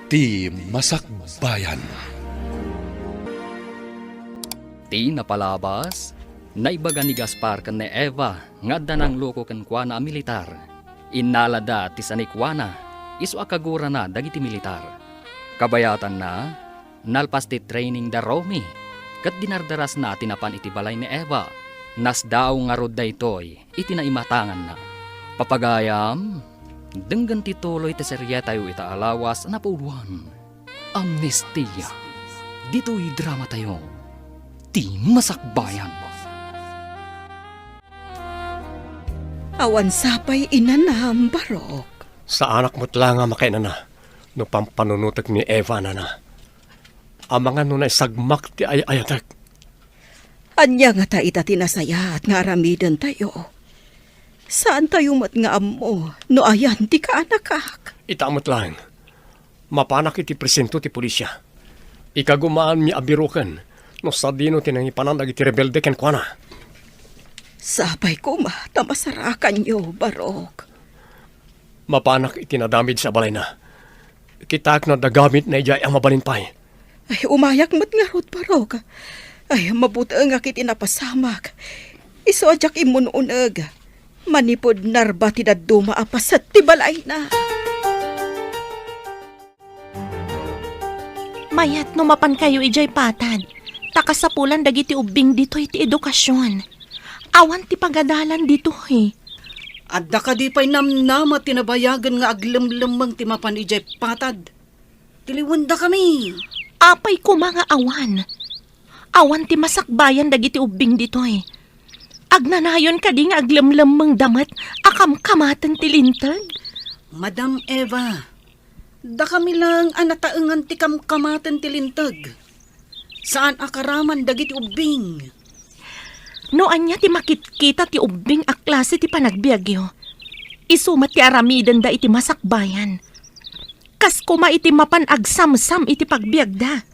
Ti Masakbayan. Ti napalabas, naibaga ni Gaspar kan ni Eva nga danang loko kan kuana a militar. Inalada ti sanikwana, iso akagura na dagiti militar. Kabayatan na, nalpas ti training da Romy, kat dinardaras na tinapan iti balay ni Eva. Nas daw nga rod da itoy, itinaimatangan na. Papagayam, denggan tituloy ti serya tayo ita alawas na pauluan. Amnestia. Dito'y drama tayo. Ti Masakbayan. Awan sapay inanam, Barok. Sa anak mo't lang nga makaina na, no pampanunutak ni Eva na na. Ang mga nunay sagmak ti ayatek. Anya nga ta ita tinasaya at nga aramidan tayo. Saan tayo mat nga amo, no ayan ti ka anakak? Itamot lang, mapanak iti presento ti pulisya. Ikagumaan mi abirukan, no sa dino tinangipanan iti rebelde ken kuana. Sapay ko ma, tamasarakan nyo, Barok. Mapanak iti nadamid sa balay na. Kitak na dagamit na ijay ang mabalinpay. Ay, umayak mat nga rod, Barok. Ay, mabuti nga kiti napasamak. Iso ajak imununag. Manipod narba ti daduma apas at tibalay na. Mayat no mapan kayo ijay patad. Takasapulan dagiti ubing dito iti edukasyon. Awan ti pagadalan dito eh. Adda ka di pa'y namnama tinabayagan nga aglemlemang ti mapan ijay patad. Tiliwanda kami. Apay ko mga awan. Awan ti masakbayan dagiti ubing dito eh. Agnanayon ka di nga aglemlemang damat akam-kamatan ti lintag. Madam Eva, da kami lang anataengan ti kamkamatan ti lintag. Saan akaraman dagiti ubing? No anya ti makitkita ti ubing a klase ti panagbiagyo. Isumat ti aramidan da iti masakbayan. Kas kuma iti mapan agsamsam iti pagbiagda.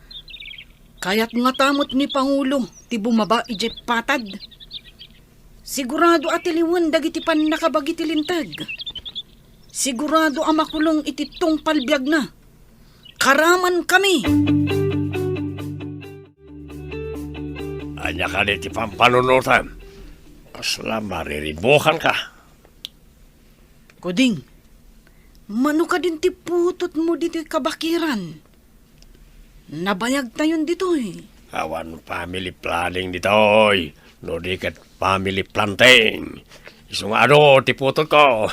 Kayat nga tamot ni Pangulo ti bumaba ijay patad. Sigurado atiliwan dagiti pan nakabagi ti lintag. Sigurado ang makulong iti tungpal biag na. Karaman kami. Anya ka ti pampanunutan. Asla mariribukan ka. Kuding, mano ka din ti putot mo dito kabakiran. Nabayag tayon dito eh. Awan family planning ditoy. No di kat family planting. Isong ano ti putot ko.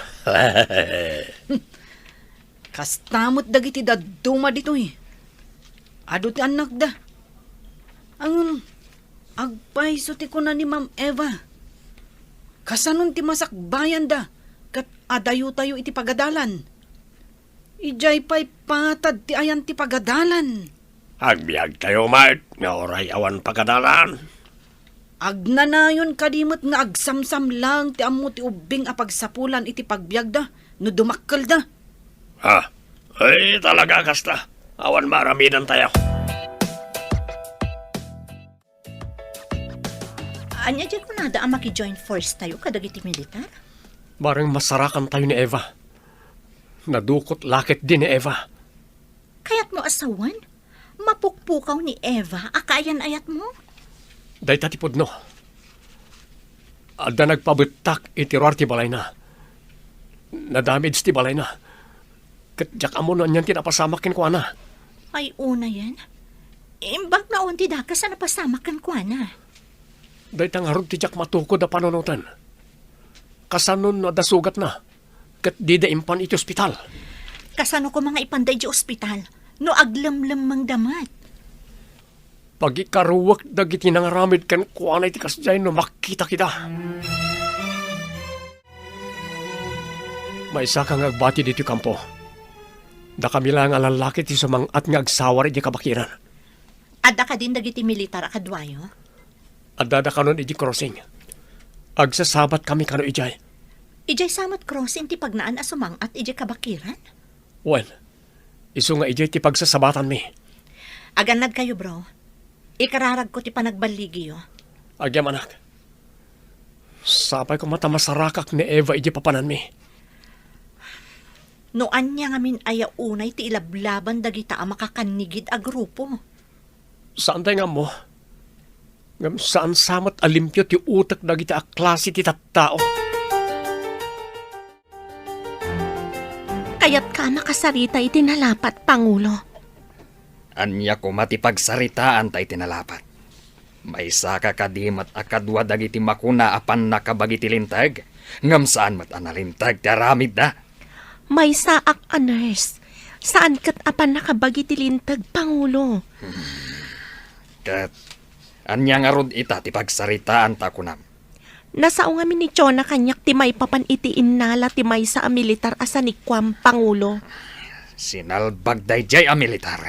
Kastamot dagiti daduma dito eh. Ado ti anak da. Ang agpaiso ti kuna ni Ma'am Eva. Kasanon ti masakbayan da. Kat adayo tayo iti pagadalan. Ijay pa'y patad ti ayan ti pagadalan. Agbiag tayo, Mart. Nga oray awan pagkadalan. Agnanayon kadimot nga agsamsam lang ti ammo ti ubing a pagsapulan iti pagbiag da. No dumakkel da. Ha? Ay, talaga kasta. Awan maramidan tayo. Anya dyan ko nada ang maki-join force tayo kadagiti militar? Barang masarakan tayo ni Eva. Nadukot lakit din ni Eva. Kaya't mo asawan? Mapukpukaw ni Eva, akayan ayat mo? Day tatipod no. Ada nagpabutak itiruar ti balay na. Nadamage ti balay na. Katjak amo no niyan tinapasamakin ko na. Ay una yan. Imbag na onti dakas na napasamakan ko na. Day tangarod ti jak matukod na panonotan. Kasanon na dasugat na. Kat di da impan iti ospital. Kasano ko mga ipanday di ospital? No aglamlam mang damat. Pag ikaruwak dagiti nangaramid kan kuanay ti kasjay no makita kita. May isa kang agbati dito kampo. Da kami lang alalaki ti sumang at nga agsawar iti kabakiran. Adda ka din dagiti militar akadwayo? Adada kanon iti crossing. Agsasabat kami kano ijay. Ijay samot crossing ti pagnaan asumang at ijay kabakiran? Well, iso nga ijay ti pagsasabatan mi. Aganad kayo bro. Ikararag ko ti panagbaligyo. Agyam anak. Sapay ko mata masarakak ni Eva iji papanan mi. Noan niya ngamin aya unay ti ilablaban dagita a makakanigid a grupo. Saan tayo nga mo? Ngam saan samat alimpyo ti utak dagiti a klase ti tattao? Kayat ka makasarita iti nalapat, Pangulo. Anya ko matipagsaritaan tay tinalapat. May saka kadimat akadwa dagiti makuna apan nakabagiti lintag. Ngam saan mat analintag ti aramid na. May saak a nurse. Saan kat apan nakabagi ti lintag, Pangulo? Kat, anya nga rod ita ti pagsaritaan ta kunam. Nasao nga ni Chona kanyak ti may papan iti innala ti may sa militar asanikwam, Pangulo. Sinalbag dayjay a militar.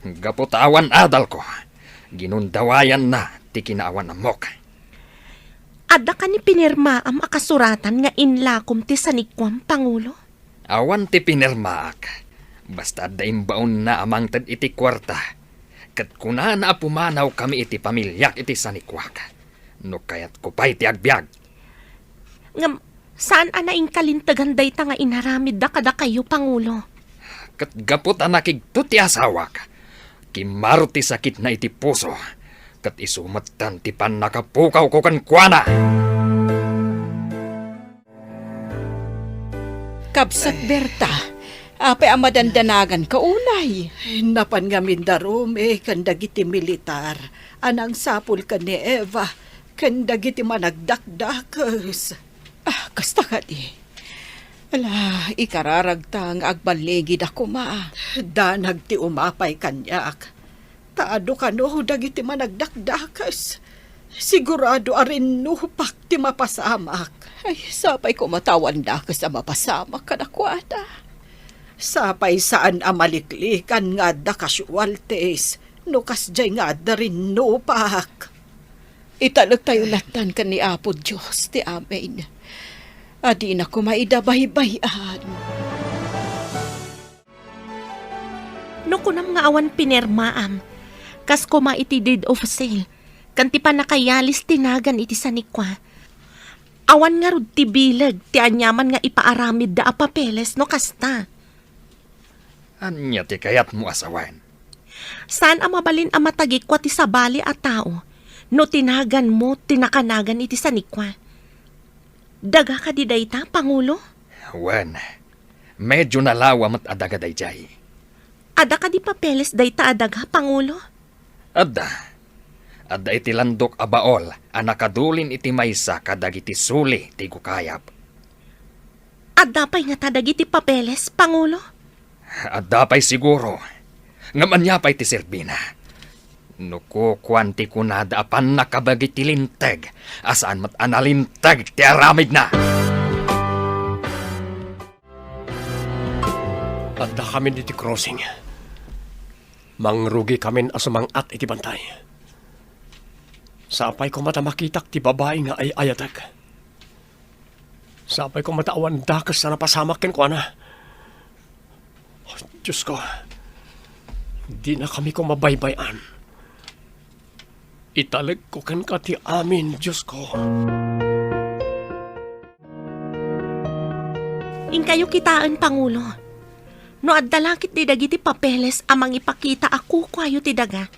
Gaputawan adal ko. Ginundawayan na ti kinaawan amok. Ada ka ni pinirma am akasuratan nga inlakom ti sanikwam, Pangulo? Awan ti pinirmaak. Basta daimbaon na amang tad iti kwarta. Kat kuna na pumanaw kami iti pamilyak iti sanikwak. No kayat ko pa'y ti agbyag. Ngam, saan anaing kalintagan day ta nga inaramid da kada kayo, Pangulo? Kat gapot anakigto ti asawak. Kimaro ti sakit na iti puso. Kat isumatan ti pan nakapukaw ko kan kuana. Kabsat Berta, apay ang madandanagan ka unay. Napan nga mindarom kan dagiti militar. Anang sapul ka ni Eva. Kan dagiti managdakdakas. Kasta ka di. Ala, ikararagtang agbaligid ako ma. Danag ti umapay kanyak. Taado ka no, dagiti managdakdakas. Sigurado arin nupak ti mapasamak. Ay, sapay ko matawan da ka sa mapasamak ka na kwada. Sapay saan amaliklikan nga da kasualtes. No kasjay nga da rin nupak. Italag tayo latan ka ni Apo Diyos, ti amen. Adi na ko maidabay-bayan. No kunam nga awan pinirmaam. Kas kuma iti deed of sale. Kanti pa nakayalis tinagan iti sanikwa. Awan nga rod ti bilag, ti anyaman nga ipaaramid da a papeles no kasta. Anya ti kayat mo asawan. Saan ang mabalin ang matagikwa ti sabali a tao? No tinagan mo, tinakanagan iti sanikwa. Daga ka di dayta, Pangulo? Wan, medyo nalawa mat adaga dayjay. Ada ka di papeles dayta adaga, Pangulo? Adda iti landok a baol a nakadulin iti maysa kadag iti suli ti gukayap. Ada pa'y nga tadag iti papeles, Pangulo? Adda pa'y siguro. Ngaman niya pa'y ti Serbina. Nuko kwanti kunada apan nakabagi ti linteg. Asaan mat analinteg ti aramid na. Adda kami diti crossing. Mangrugi kami asumangat iti bantay. Sapay ko mata makitak ti babae nga ay ayatag. Sapay ko mataawan dakas na napasamak ken ko na. Oh, Diyos ko, di na kami ko mabaybayan. Italag ko ken ka ti amin, Diyos ko. Ingkayo kitaan, Pangulo. No addalakit di dagiti papeles amang ipakita ako kwayo ti daga.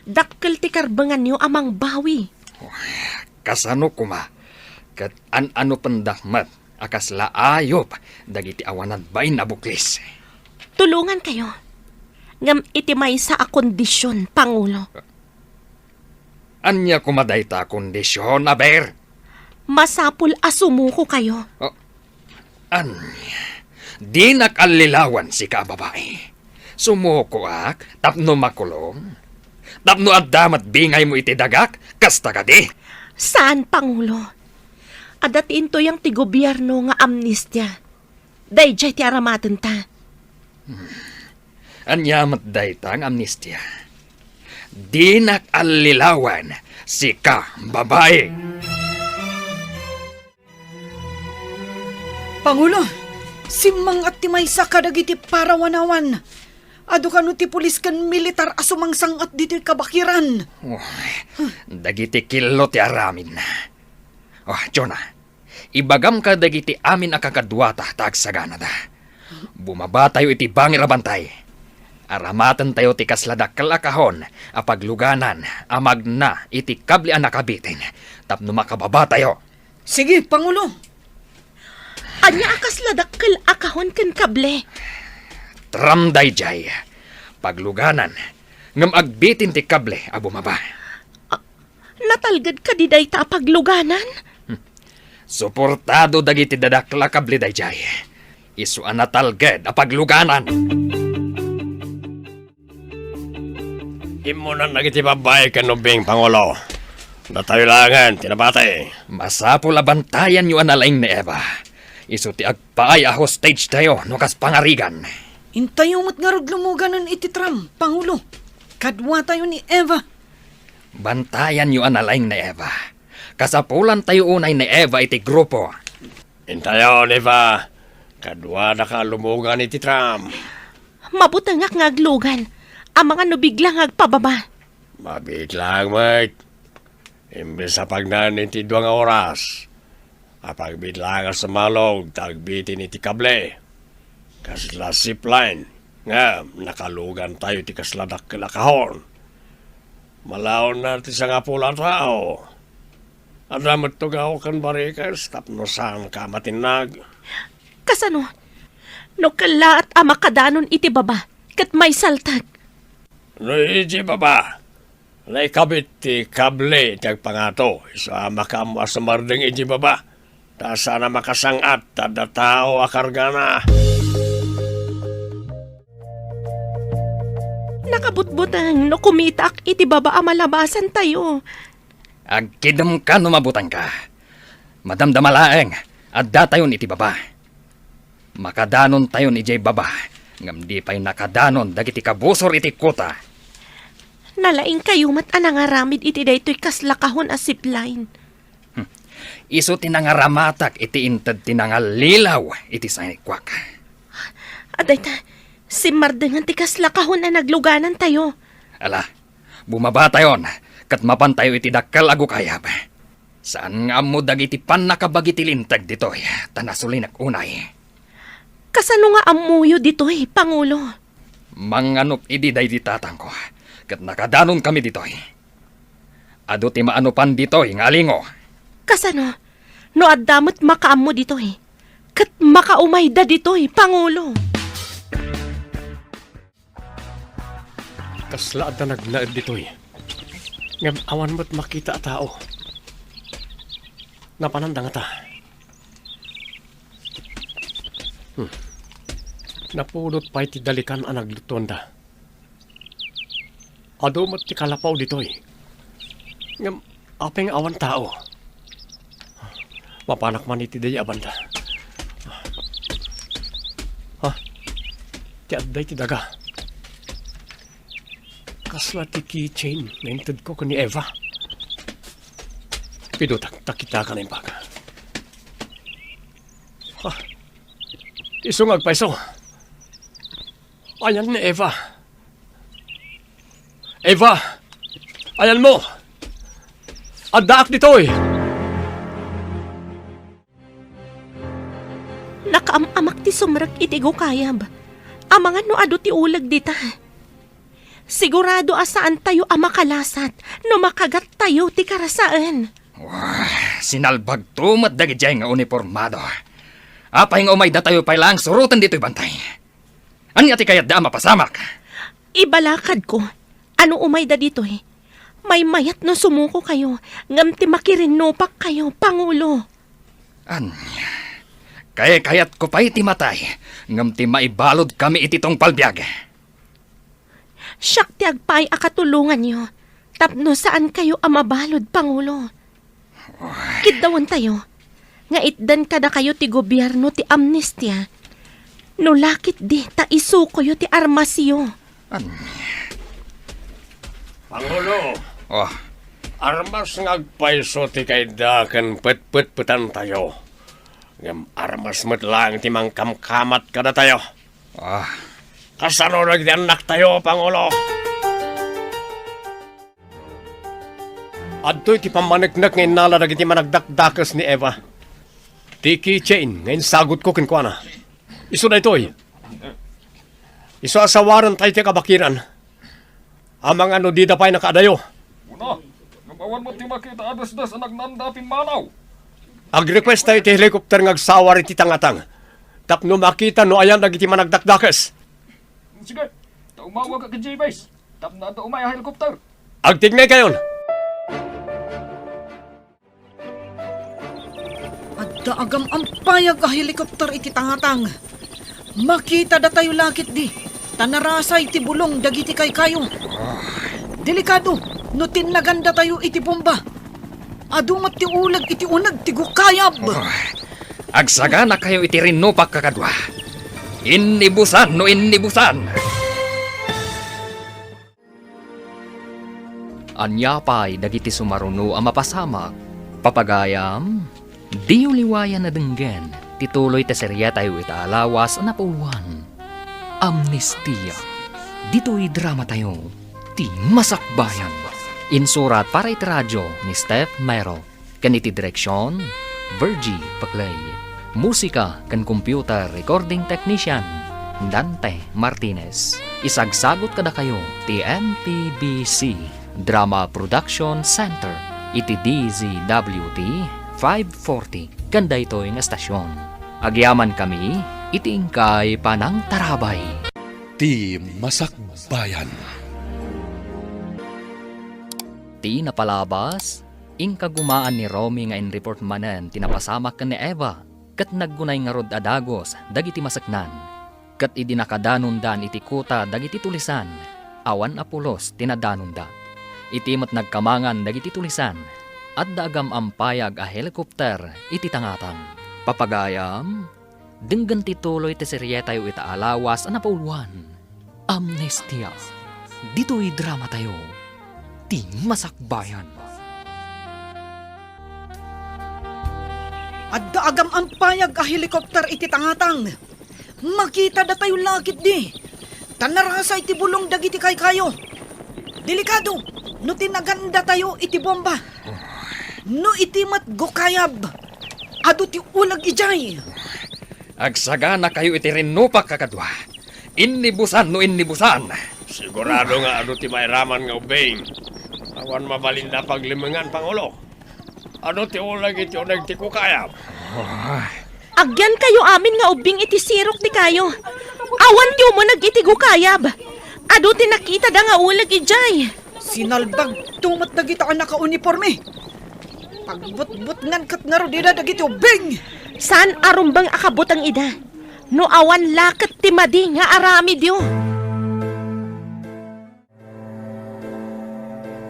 Dakkel ti karbangan niyo amang bawi. Kasano kuma? Kat ano pendakmat akas laayop dagiti awanan bain na buklis. Tulungan kayo. Ngam iti may sa akondisyon, Pangulo. Anya kumaday ta kondisyon, aber? Masapul asumuko kayo. Anya, di nakalilawan si kababae. Sumuko ak, tapno makulong. Tapno addamat bingay mo iti dagak, kasta ka di. Saan, Pangulo? Adatiin to yung ti gobyerno nga amnistya. Dayjay ti aramatan ta. Anyamat daytang amnistya. Di nakalilawan si ka babae. Pangulo, simang at timaysa kadag iti parawanawan. Ado ka no ti pulis kan militar asumangsang at diti kabakiran. Dagiti kilo ti aramin. Jonah, ibagam ka dagiti amin akakadwata tagsagana da. Bumaba tayo iti bangir a bantay. Aramatan tayo ti kasladak kalakahon, apagluganan, amag na iti kabli ang nakabitin. Tapno makababa tayo. Sige, Pangulo. Anya akas ladakkel akahon ken kable. Tramday jay. Pagluganan, ngam agbitin ti kable a bumaba. Natalgad ka di day ta pagluganan? Suportado dagiti dadakla kable dayjay. Isu anatalged a pagluganan. Imo na nagitibabay ka nubing, Pangulo. Datayo langan, tinabatay. Masapul a bantayan yu analaing ni Eva. Isu ti agpaay a hostage tayo no kas pangarigan. Intayo mo't nga rod lumuganan iti Tram, Pangulo. Kadwa tayo ni Eva. Bantayan yu analaing ni Eva. Kasapulan tayo unay ni Eva iti grupo. Intayo, Eva. Kadwa na ka lumugan iti Tram. Mabutangak nga aglugan. Ang mga nubiglang agpababa. Mabiglang, mate. Imbes sa pagnanin ti 2 oras. Apagbitlang sa malog, tagbitin iti kable. Kasla zipline. Nga, nakalugan tayo ti kasladak kalakahon. Malaon na ti sa nga pula tao. Adamat tugaw kan barikas, tapno saan ka matinag. Kasano? No kalaat ama kadanon iti baba. Kat may saltag. No, iji baba. Naikabit ti kable ti agpangato. Isa makamu asamardeng iji baba. Ta sana makasangat, tada tao akargana. Nakabutbutang no kumitak iti baba amalabasan tayo. Agkidam ka no mabutan ka. Madamdamalaeng, adda tayon iti baba. Makadanon tayon ijay baba. Ngam di pa'y nakadanon dagiti kabusor iti kuta. Nalaing kayo mat anangaramid iti daytoy kaslakahon a zipline. Isu tinangaramatak iti inted tinangalilaw iti sanikwak. Aday ta, si Mardengan ti kaslakahon na nagluganan tayo. Ala, bumaba tayon, kat mapan tayo iti dakkal agu kayab. Saan nga mo dagiti pan nakabagiti lintag ditoy, tanasulinak unay. Kasano nga amuyo ditoy, Pangulo? Manganop idi day ditatang ko, kat nakadanon kami ditoy. Ado ti maanupan ditoy, nga alingo. Kasano? No addamot makaammo ditoy. Kat makaumayda ditoy, Pangulo. Kaslaad na naglaad ditoy. Ngam awan mo't makita a tao. Napananda nga ta. Napulot pa iti dalikan ang naglutonda. Ado mo't ti kalapaw ditoy. Ngam apeng awan tao. Mapanak man iti day abanda. Ha? Ti adday ti daga. Kasla ti keychain na inted ko ni Eva. Pidutak takita ka na yung baga. Ha? Isungag pa iso. Ayan ni Eva. Eva! Ayan mo! Addaak ditoy! Nakaamamak ti sumrak iti gukayab. Amangan no ado ti ulag dita. Sigurado asaan tayo amakalasat no makagat tayo ti karasaan. Sinalbag tumat dagiti nga uniformado. Apay nga umay da tayo pay lang surutan dito'y bantay. Anya ti kayat da mapasamak? Ibalakad ko. Ano umayda dito eh? May mayat no sumuko kayo. Ngam ti makirinupak kayo, Pangulo. Anya? Kayat ko pa'y ti matay. Ngam ti maibalod kami ititong palbiag. Siyak ti agpay akatulungan nyo. Tapno saan kayo amabalod, Pangulo? Kiddawan tayo. Nga itdan kada kayo ti gobyerno ti amnestia. No lakit di ta isukoyo ti armasyo. Pangulo! Oh, Armas ngagpaiso ti kay dakan pet-pet-petan tayo. Ngam armas met lang ti mangkamkamat kada tayo. Kasano nagdi anak tayo, Pangulo? Adto'y ti pamanagnak ngayon nala nagiti managdakdakas ni Eva. Ti keychain ngayon sagot ko kinkwana. Iso na ito'y. Iso asawaran tayo ti kabakiran. Amang ano di da pa'y nakadayo. Una, nabawan mo ti makita adas-das ang nagnandapin manaw. Ag-request tayo ti helicopter ngagsawar iti tangatang. Tapno makita no ayan dagiti managdakdakas. Sige, taumawag ka ka J-Base. Tap na ito umay ang helikopter. Agtignay kayon. Adda agam ang payag a helikopter iti tangatang. Makita da tayo lakit di. Tanarasay ti bulong dagiti kay kayo. Delikado, no tinlaganda tayo iti bomba. Adumat ti ulag iti unag ti gukayab. Agsagana kayo iti rinupak kakadwa. Innibusan no innibusan. Anyapay dagiti sumaruno ang mapasamak. Papagayam, di uliwayan na denggen. Tituloy ta serya tayo itaalawas na puluhan. Amnestia. Dito'y drama tayo. Ti Masakbayan. Insurat para iti radyo ni Steph Mero. Kaniti direksyon, Virgie Paclay. Musika kan computer recording technician, Dante Martinez. Isagsagot kada kayo ti MPBC Drama Production Center. Iti DZWT 540. Kanda ito'y nga estasyon. Agyaman kami, iti ingkay panang tarabay. Ti Masakbayan. Ti napalabas, ingkagumaan ni Romy nga in-report manen tinapasamak ka ni Eva, kat naggunay nga rod adagos, dagiti masaknan. Kat idinakadanundan iti kuta dagiti tulisan, awan apulos tinadanunda. Itimot nagkamangan dagiti tulisan, at dagam ampayag a helikopter iti tangatang. Papagayam, denggan tituloy ti serye tayo itaalawas a napuluan. Amnestia. Dito'y drama tayo. Ti Masakbayan. Adda agam ang payag a helikopter iti tangatang. Makita da tayo lakit di. Tanarasa iti bulong dagiti kay kayo. Delikado, no tinaganda tayo iti bomba. No iti mat gukayab. Ado ti ulag ijay. Agsagana kayo iti rinupak kakadwa. Innibusan no innibusan. Sigurado nga ano ti mairaman nga ubing. Awan mabalinda paglimangan, Pangulo. Ano ti ulag iti unag ti kukayab? Agyan kayo amin nga ubing iti sirok ti kayo. Awan ti umunag iti gukayab. Ado ti nakita da nga ulag ijay. Sinalbag tumat dagita ka naka-uniforme. Pagbut-but ngan kat nga rodida dagiti ubing. Saan arumbang akabot ang ida? No awan lakat ti madi nga arami diyo.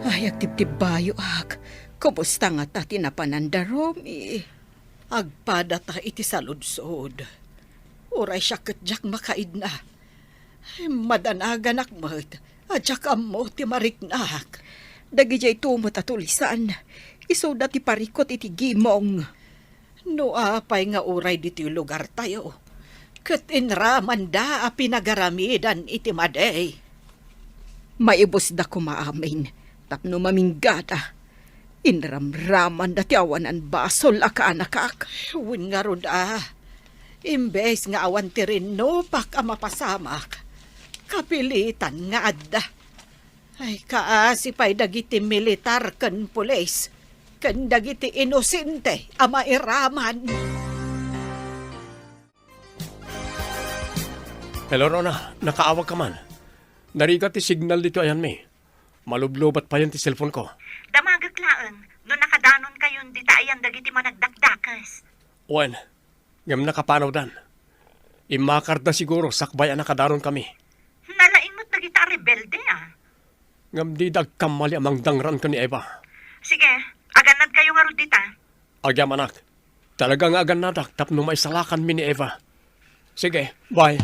Ay, agtibtib bayo ak. Kumusta nga ta tinapananda, Romy? Agpada ta iti saludsod. Uray siya katjak makaid na. Madanaganak mo't. Adjak amo ti mariknak. Dagijay tumot at tulisan. Isuda ti parikot iti gimong. No apay nga uray diti lugar tayo. Ket inraman da a pinagaramidan iti maday. Maibos da kumaamin. Tapno maminggada. Inramraman da ti awanan basol akaanakak. Uwin nga ron Imbes nga awan ti rin no pak a mapasamak. Kapilitan nga adda. Ay kaasipay dagiti militar ken pulis. Ken dagiti inosente a mairaman. Hello, Rona. Nakaawag ka man. Narigat ti signal dito ayan may. Malublobat pa yan ti cellphone ko. Damagak laeng, no nakadanon kayon di taayan dagiti managdakdakas. Wen, ngam nakapanaw dan. Imakar da siguro sakbay ang nakadaron kami. Nalain mo't dagita rebelde Ngam di dagkamali amang dangran ka ni Eva. Sige, aganad kayo nga rudita. Agyam anak, talagang agan nadak tapno may salakan mi ni Eva. Sige, bye.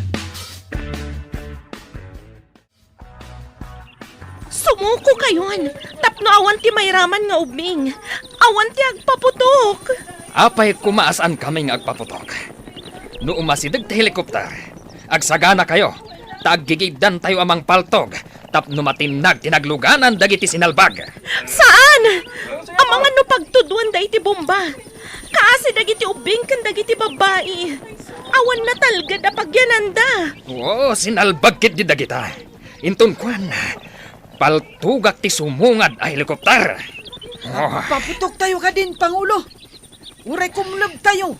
Sumuko kayon. Tapno awan ti mayraman nga ubing. Awan ti agpaputok. Apay kumaasan kaming agpaputok. No umasidag ti helikopter, agsagana kayo, taggigibdan tayo amang paltog, tapno matinag tinagluganan dagiti sinalbag. Saan? Ang mga no pagtuduan da iti bomba. Kaasi dagiti ubing kan dagiti babae. Awan na talga da pagyananda. Oo, sinalbagkit di dagita. Inton kwan, paltugak ti sumungad a helikopter. Oh, Paputok tayo ka din, Pangulo. Uray kumulab tayo.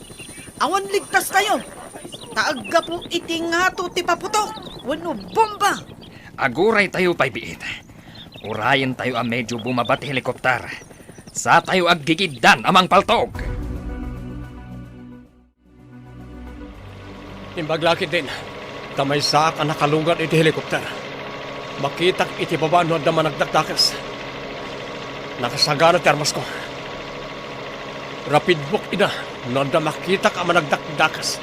Awan ligtas kayo. Taaga po itingato ti paputok. Wano bomba. aguray tayo pa'y biit. Urayan tayo ang medyo bumabat helikopter. Sa tayo aggigiddan amang paltog. Imbaglakid din. Tamay sa ka nakalungan iti helikopter. Makitak iti baba no da managdakdakas. Nakasagana ti armas ko. Rapid book ina no da makita ka managdakdakas.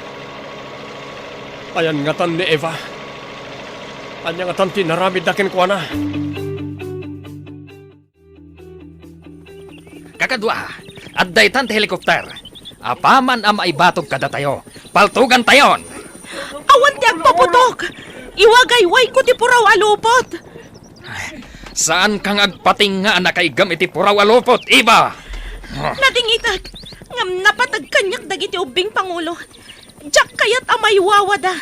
Ayan nga tan ni Eva. Anya nga tan tinaramid dakin ko na. Kakadwa, adday tan ti helikopter. Apaman ang maibatog kada tayo. Paltugan tayon. Awan ti agpaputok. Iwagayway ko ti puraw alupot. Saan kang agpating nga nakaigam iti puraw alupot, iba? Nadingitak. Ngam napatag kanyak dagiti ubing Pangulo. Diyak kayat amay wawada.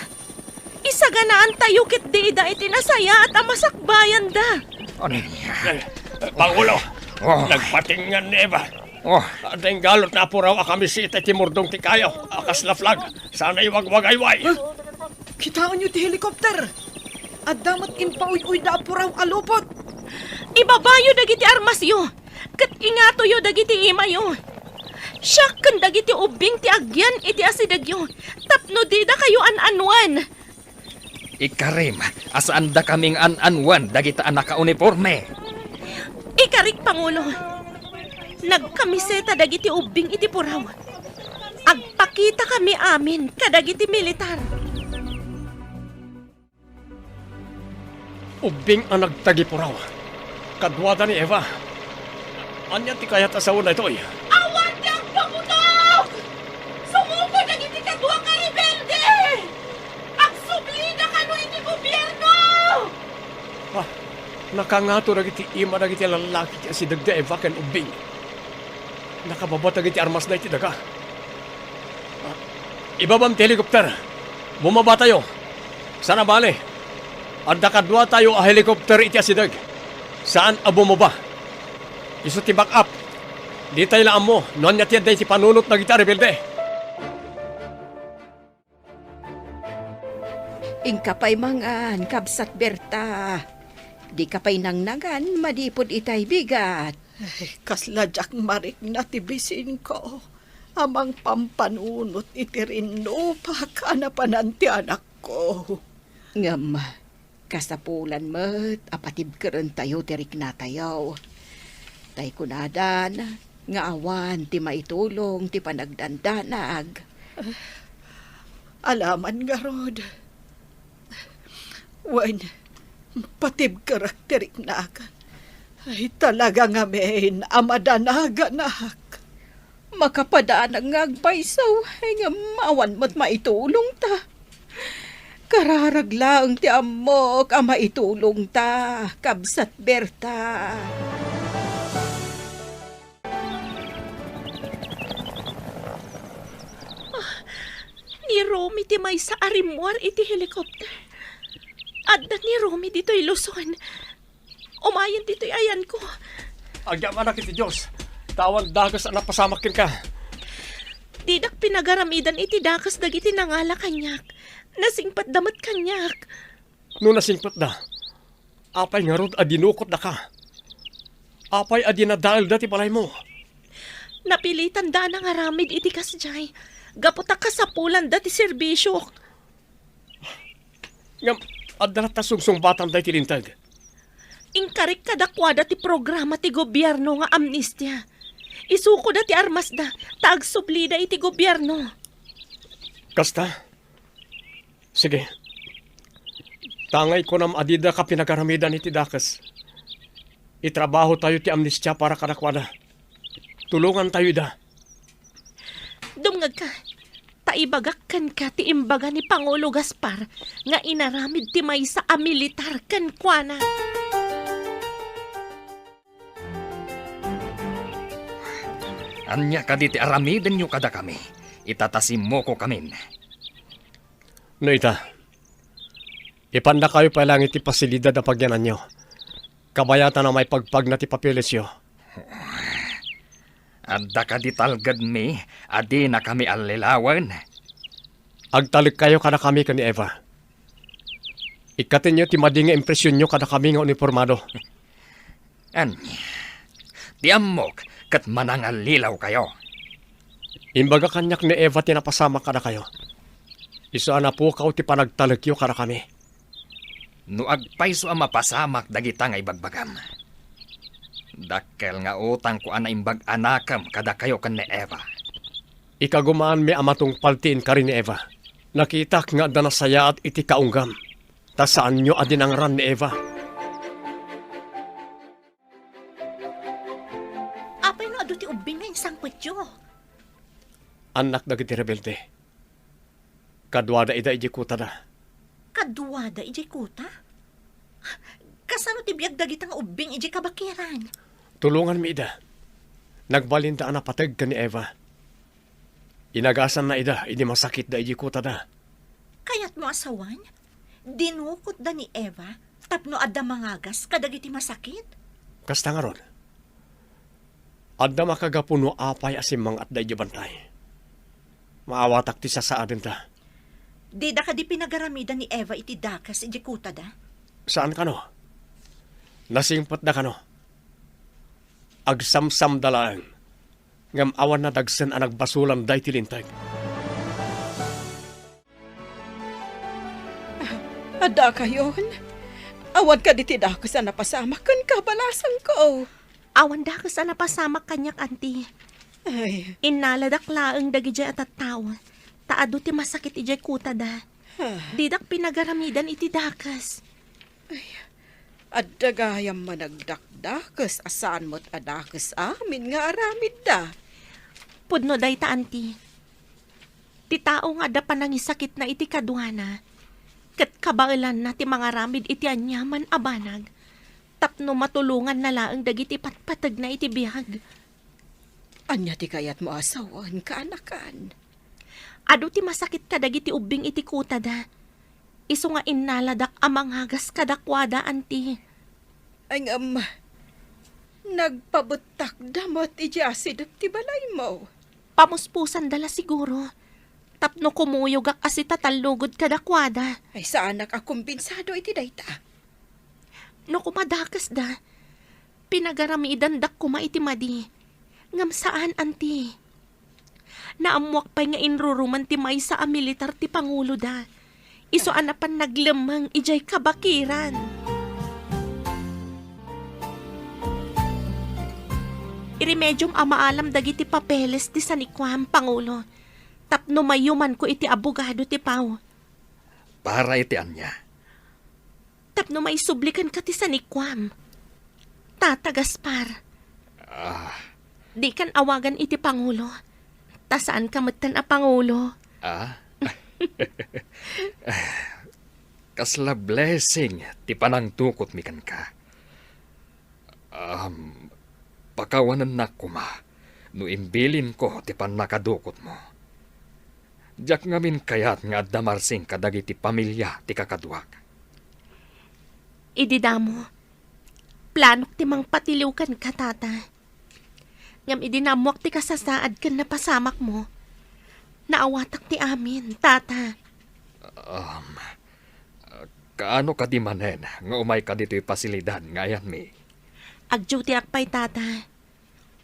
Isaganaan tayo kit di da iti nasaya at amasakbayan da. Ano niya? Pangulo, Oh. nagpatingan ni Eva. Oh, Adeng galot na puraw akami si iti timurdong ti kayo. Akas la flag. Sana iwagwagayway. Kitaan nyo ti helikopter. At damat impauy-uy da apuraw alupot. Ibabayo dagiti armasyo. Kat ingato yo dagiti imayo. Siya kan dagiti ubing ti agyan iti asidagyo. Tapno di da kayo an-anwan. ikarim, asaan da kaming an-anwan dagita ang naka-uniforme. Ikarik Pangulo. Nagkamiseta dagiti ubing iti puraw. Agpakita kami amin kadagiti militar. Ubing ang nagtagi puraw. Kadwada ni Eva. Anya ti kayat asawa na ito eh. Awan di ang pamutok! Sumuko dagiti kadwa ka rebelde! Agsublida kano iti gobyerno! Nakangato dagiti ima dagiti lalaki ti si dagda Eva ken ubing. Nakababa dagiti armas na iti daga. Ibabam ti helikopter. Bumaba tayo. Sana bale. Adda kadwa tayo a helikopter iti asidag. Saan a bumaba? Isu ti back up. Di tayo laan mo. Noon niya tiyan si panunot na gita rebelde. Ingkapay mangan, kabsat Berta. Di kapay nangnagan, madipod itay bigat. Kasladyak marik na tibisin ko. Amang pampanunot itirindo pakanapanan ti anak ko. Ngam, kasapulan mo't apatib karon tayo tirik na tayo. Tay kunadan, nga awan ti maitulong ti panagdandanag. Alaman nga rod. Wan, patib karakterik na akan. Ay talaga nga main amadanaga. Makapadaan ang ngagpaisaw, ay nga maawan mo't maitulong ta. Kararaglaang ti amok ang maitulong ta, kabsat Berta. Ni Romy ti may sa arimwar iti helikopter. Adda ni Romy dito'y Luzon. Umayan dito'y ayan ko. Agyaman na kiti Diyos. Tawan dagas anak pasamakin ka. Didak pinagaramidan iti dakas dagiti nangala kanyak. Nasingpat damat kanyak. No nasingpat na. Apay nga rod adinukot na ka. Apay adinadal dati balay mo. Napilitan da na nga ramid iti kasjay. Gaputak kasapulan dati serbisyo. Ngam, adalat na sungsung-batang dahi tilintag. Ingkarik kadakwada ti programa ti gobyerno nga amnistya. Isuko da ti armas da, taag sublida iti gobyerno. Kasta? Sige. Tangay ko nam adida ka pinagaramidan iti dakas. Itrabaho tayo ti amnistya para kanakwada. Tulungan tayo da. Dumngag ka, taibagakkan ka ti imbaga ni Pangulo Gaspar nga inaramid ti may sa militar kan kuana. Anya ka di ti aramiden nyo kada kami. Itatasim mo ko kamin. No ita, ipanda kayo pa lang iti pasilidad na pagyanan nyo. Kabayatan na may pagpag na ti papilisyo. Adda ka di talgad mi, adi na kami alilawan. Agtalik kayo kada kami ka ni Eva. Ikatin nyo ti madinga impresyon nyo kada kami nga uniformado. Anya, di amok, kat manangalilaw kayo. Imbaga kanyak ni Eva tinapasama kada kayo. Isa na po kao ti panagtalikyo kada kami. No agpaiso ang mapasamak dagita nga ibagbagam. Dakkel nga utang ko ana imbag anakam kada kayo kan ni Eva. Ikagumaan mi amatong paltiin ka rin ni Eva. Nakita nga da nasaya at iti kaunggam. Ta saan nyo adin ang ran ni Eva? Apay no adu ti ubing nga insang kwetyo. Anak dagiti rebelde. Kadwada ida iji kuta da. Kaduwada ijay kuta? Kasano ti biyag dagita nga ubing ijay kabakiran? Tulungan mi ida. Nagbalinta na patag ka ni Eva. Inagasan na ida, hindi masakit da iji kuta da. Kayat mo asawan? Dinukot da ni Eva, tapno adda mangagas kadagiti masakit? Kasta nga ron. Adda makagapuno apay asimang at da iji bantay. Maawatak ti sasaadin ta. Di da ka di pinagaramida ni Eva iti dakas iti kuta da? Saan ka no? Nasingpat da ka no? Agsamsam dalaan. Ngam awan na dagsan ang nagbasulam day tilintag. Ada kayon. Awan ka diti dakas na napasama kan kabalasan ko. Awan da ka sa napasama kanyak, anti. Ay, Inaladak laeng dagiti at tawa. Taado ti masakit ijay kuta da. Didak pinagaramidaan iti dakas. adda gayam managdakdakas asaan mo't adakas amin nga aramid da. Pudno day ta, anti. Ti tao nga da panangisakit na iti kadwana. Kat kabailan na ti mga ramid iti anyaman abanag. Tapno matulungan na laeng dagiti patpatag na iti biyag. Anya ti kayat mo asawan kaanakan. Ado ti masakit ka dagiti ubing iti kuta da. Isu nga inaladak amang hagas kadakwada, anti. Ay nagpabutak damot iti asid ti balay mo. Pamuspusan dala siguro. Tapno kumuyog ak asi tatalugod kadakwada. Ay saan nakakumbensado iti dayta. No kumadakas da, pinagaramidan dak kuma iti madi. Ngam saan, anti? Naamwak pa'y nga inruruman ti may sa militar ti Pangulo da. Iso anapan naglemang ijay kabakiran. Iremedyong amaalam dagiti papeles ti Sanikwam, Pangulo. Tapno mayuman ko iti abogado ti Pau. Para iti anya. Tapno may sublikan ka ti Sanikwam. Tata Gaspar. Di kan awagan iti Pangulo. Ta saan ka matan a Pangulo? Kasla blessing, ti panang tukot mi kan ka. Pakawanan na kuma, no imbilin ko ti pan nakadukot mo. Diyak ngamin kayat nga damarsing kadagiti pamilya ti kakadwak. Ididamo. Planok ti mang patiliw kan ka, tata. Ngam idinamuak ti kasasaad kan napasamak mo. Naawatak ti amin, tata. Kaano ka di manen nga umay ka dito'y pasilidad ngayon mi? Agduty akpay, tata.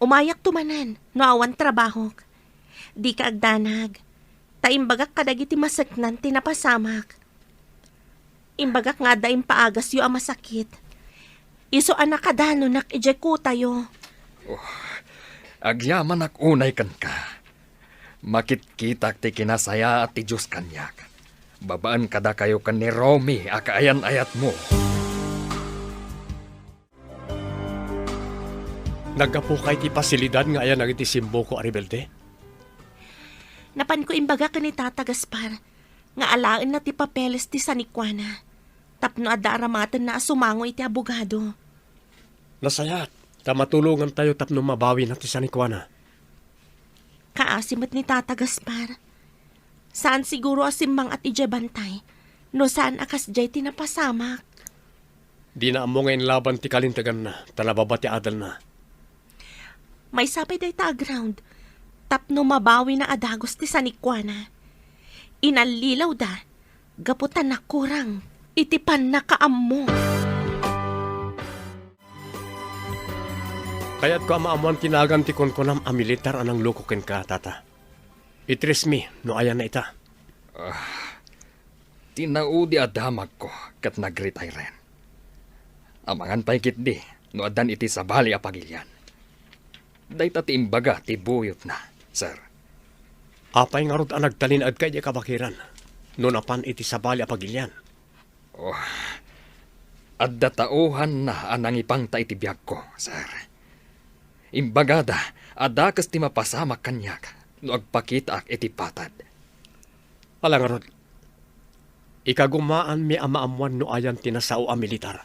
Umayak tumanan, no awan trabaho. Di ka agdanag. Ta imbagak kadagiti masaknan ti napasamak. Imbagak nga da impaagas yu ang masakit. Iso anak kadano nak ijay tayo. Agyaman ak unay kan ka. Makitkitak ti kinasaya at ti Diyos kanyak. Babaan kada kayo kan ni Romy, akaayan-ayat mo. Nagapukay ti pasilidad nga ayan ang iti simbo ko, Aribelde. Napan ko imbaga ka ni Tata Gaspar, nga alaan na ti papeles ti Sanikwana. Tapno adda aramatan na asumango iti abogado. Nasayat, ta matulungan tayo tapno mabawi na ti Sanikwana. Kaasimat ni Tata Gaspar. Saan siguro asimbang at ijabantay? No saan akas jay tinapasamak? Di na amo ngayon laban ti kalintagan na, talababa ti adal na. May sapay day ta ground. Tapno mabawi na adagos ti sanikwana. Inalilaw da. Gaputan na kurang. Itipan na kaammo. Kaya't ko amaamuan tinagan ti konkonam a militar anang loko ken ka, tata. Itres mi, no ayan na ita. Tinaudi adamag ko kat nag-retire. Amangan pa'y kitdi, no adan iti sa bali a pagilyan. Dayta ti imbaga ti buyot na, sir. Apay nga rod ang nagtalin at kaya kabakiran. No napan iti sa bali a pagilyan. Adda tauhan na anang ipangta iti biyag ko, sir. Imbagada, adakas ti mapasamak kanyak, no agpakita ak iti patad. Alang nga rod, ikagumaan mi amaamuan no ayan tinasao a militar.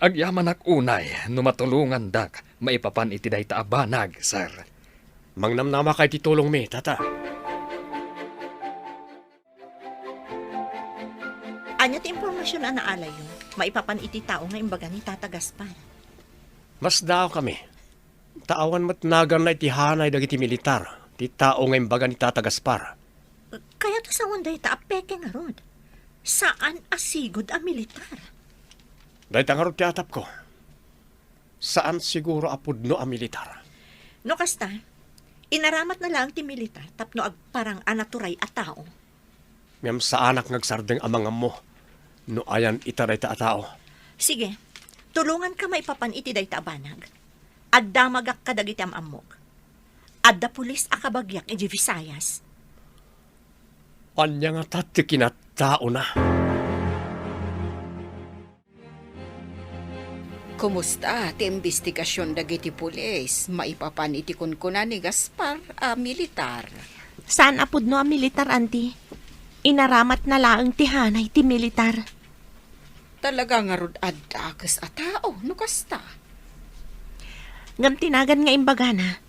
Agyaman ak unay, no matulungan dak, maipapan iti dayta abanag, sir. Mangnamnama kay titulong mi, tata. Anya ti impormasyon na naalay yun. Maipapan iti tao nga imbaga ni Tata Gaspar. Mas daw kami. Taawan matnagan na itihanay dagiti militar. Ti tao nga imbaga ni Tata Gaspar. Kaya to sa wanday ta apeke nga rod. Saan asigod a militar? Dahil tangarot ti atap ko. Saan siguro apudno a militar? No kasta, inaramat na lang ti militar tapno agparang anaturay a tao. Miyam sa anak ngagsardeng amang mo. No ayan itaray ta a tao. Sige, tulungan ka maipapan iti day ta abanag. Agdamagak ka dagiti amamok. Adda pulis akabagyak iti Visayas. Anya nga tati kinatao na. Kumusta ti investigasyon dagiti pulis? Maipapan iti kunkuna ni Gaspar a militar. Saan apudno a militar, anti? Inaramat na laang tihanay ti militar. Talaga nga rod adakas a tao, no kasta. Ngam tinagan nga imbaga na.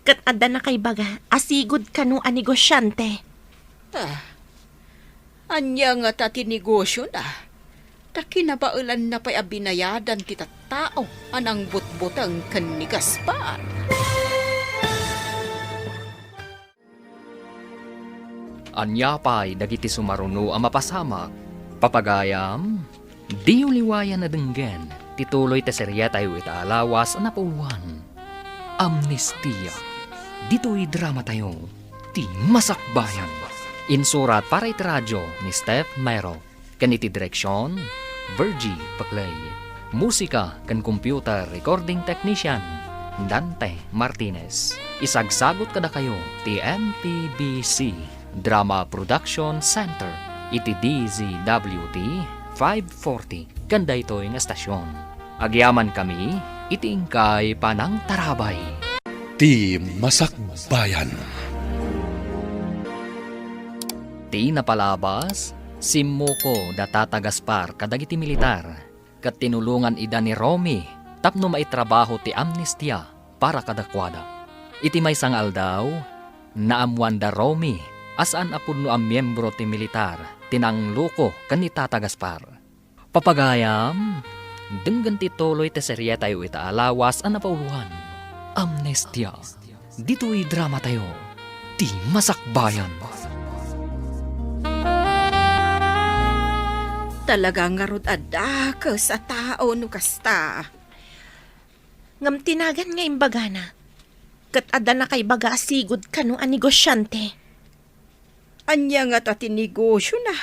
Kat adda na kay baga, asigod kanu a negosyante. Anya nga ta tinegosyo na. Ta kinabaulan na pa'y abinayadan ti tao anang butbutang kan ni Gaspar. Anya pa'y dagiti sumaruno ang mapasamak. Papagayam, di uliwayan na denggen, tituloy ta serya tayo itaalawas na pauwan. Amnestia. Dito'y drama tayo, ti masakbayan. Insurat para iti radyo ni Steph Mero. Kaniti direksyon, Virgie Paclay. Musika kan computer recording technician, Dante Martinez. Isagsagot kada kayo ti MPBC Drama Production Center iti DZWT 540 kanda ito yung estasyon. Agyaman kami iti ingkay panang tarabay. Ti Masakbayan. Ti napalabas, si Moko da Tata Gaspar kadagiti militar, kat tinulungan ida ni Romy, tapno maitrabaho ti amnestia para kadakwada. Iti may sangal daw, naamuan da Romy, asaan apudno ang miyembro ti militar, tinangluko kan ni Tata Gaspar. Papagayam, denggan ti tuloy ti serya tayo itaalawas ang napauluhan. Amnestia, dito'y drama tayo, ti masakbayan. Talaga nga rod adakas a tao, no kasta. Ngam tinagan nga imbaga na. Kat adda na kay baga asigod kanu a negosyante. Anya nga ta tinegosyo na.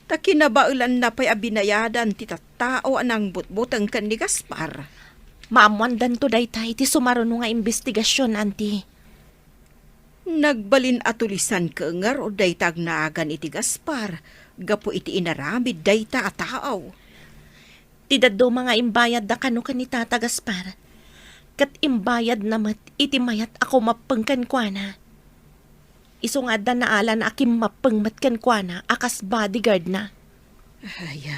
Ta kinabaulan na pa'y abinayadan ti tao anang butbutang kan ni Gaspar. Maamuandan to daytay ti sumaruno nga investigasyon, anti. Nagbalin atulisan ka nga ro daytag naagan iti Gaspar. Gapo iti inaramid dayta a tao. Tidaddo mga imbayad da kanu kan ni Tata Gaspar. Kat imbayad namat iti mayat ako mapengkan kuana. Iso nga da naala na akim mapengmat kan kuana akas bodyguard na. Ay,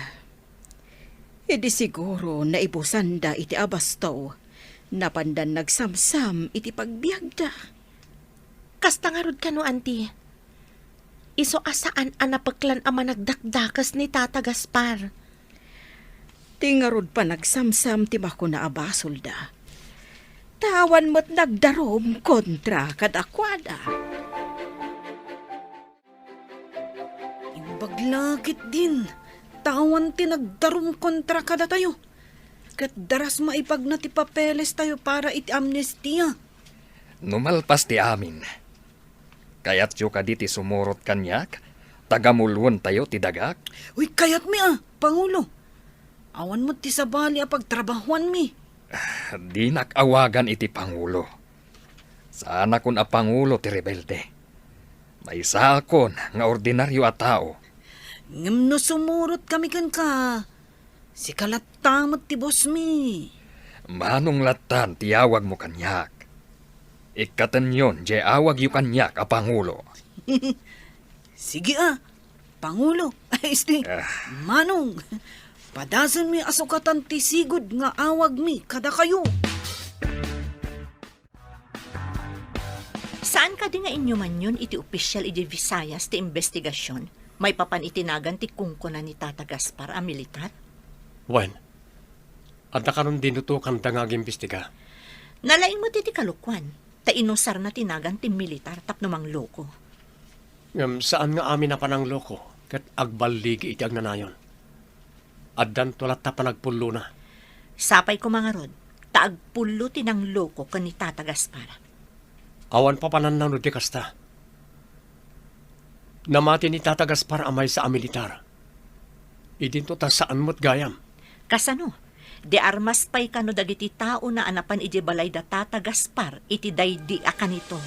edi siguro na ibusanda iti abasto. Napandan nagsamsam iti pagbiagda. Kasta nga rod kanu, anti. Iso asaan ang napaglan ama nagdakdakas ni Tata Gaspar. Tingarod pa nagsamsam ti bako na abasol da. Tawan mo't nagdarom kontra kadakwada. Imbaglagit din. Tawan ti nagdarum kontra kada tayo. Kat daras maipag na ti papeles tayo para iti amnestia. Numalpas ti amin. Kaya't yu ka diti sumurot kanyak, tagamulwon tayo ti dagak. Uy, kayat mi Pangulo. Awan mo ti sabali pagtrabahuan mi. Di nakawagan iti Pangulo. Sana kun a Pangulo ti rebelde. May sakon nga ordinaryo a tao. Ngem no sumurot kami kan ka. Si kalatamot ti boss mi. Manong latan ti awag mo kanyak. Ikatan yon, di awag yu kanyak a Pangulo. Sige Pangulo. Ay, Manong. Padasan mi asukatan ti sigod nga awag mi kada kayo. Saan ka di nga inyo man yun iti opisyal iti Visayas ti investigasyon? May papan itinagan ti kungkunan ni Tata Gaspar a militar? Wen, at nakaroon dinutukan da nga gimbestiga. Nalain mo ti kalukwan. Ta inusar na tinagan ti militar tapno mang loko. Ngam saan nga amin na panang loko, kat agbaligi iti agnanayon. Addan tulat ta panagpulo na. Sapay ko mga rod, taagpulo tinang loko kan ni Tata Gaspar. Awan pa panananod di kasta. Namati ni Tata Gaspar amay sa militar. Idinto ta saan mo't gayam. Kasano? Di armas pay kano dagiti tao na anapan iti balay da Tata Gaspar iti daydi a kanito.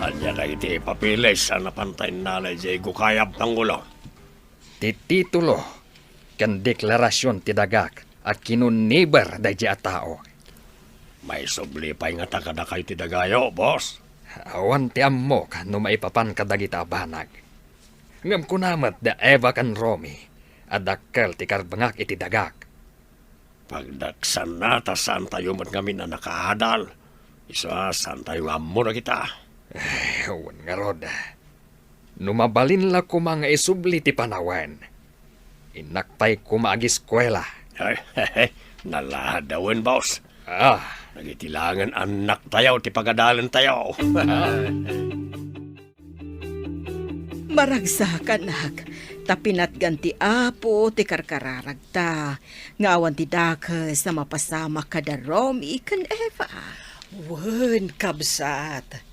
Anya na iti papilis sa napantay nalay jay gukayab Pangulo. Ti titulo, kan deklarasyon ti dagak at kinunibar da a tao. May subli pa'y nga takada kayo ti dagayo, boss. Awan ti ammok no maipapan kadagita banag. Ngam kunamat da Eva kan Romy, adakkel ti karbangak iti dagak. Pagdaksan na, saan tayo mat kami na nakahadal. Isa, saan tayo amo na kita. Ewan nga rod. Numabalin la ko mga isubli ti panawen. Inakpay ko maagiskwela. Ay, nalahadawan, boss. Nagitilangan anak tayo, ti pagadalan tayo. Maragsakan tapinat ganti apo ti karkararag ta. Ngawan ti dakes na mapasama kada Romy kan Eva. Wen, kabsat.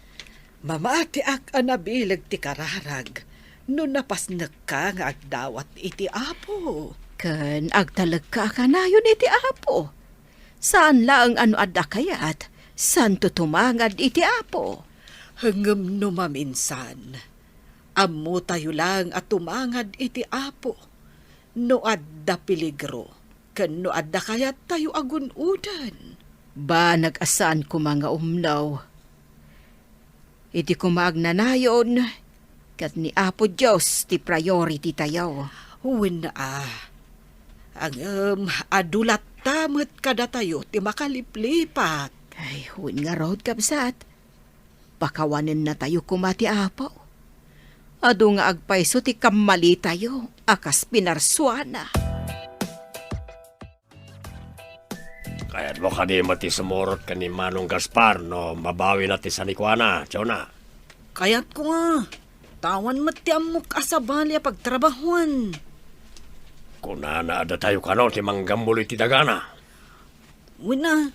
Mamati ak anabilag ti kararag. No napasnag ka nga agdawat iti apo. Kan agtalag ka kanayon iti apo. Saan lang ano adda kayat? San tutumangad iti apo? Hangam no maminsan. Ammo tayo lang at tumangad iti apo. No adda piligro. Kan no adda kayat tayo agunudan. Ba nag-asan ko mga umlaw? Iti kumagnanayon, kat ni Apo Diyos ti priority tayo. Huwin na Ang adulat tamot kada tayo ti makaliplipat. Ay, huwin nga road kabsat. Pakawanin na tayo kumati Apo. Ado nga agpaiso ti kamali tayo, akas pinarswana. Kaya't mo ka di mati sumurot ka ni Manong Gaspar, no mabawi na ti sanikwana, Chona. Kaya't ko tawan mati amok asabali pagtrabahuan. Kuna na ada tayo kano ti manggambuloy ti dagana. Wina,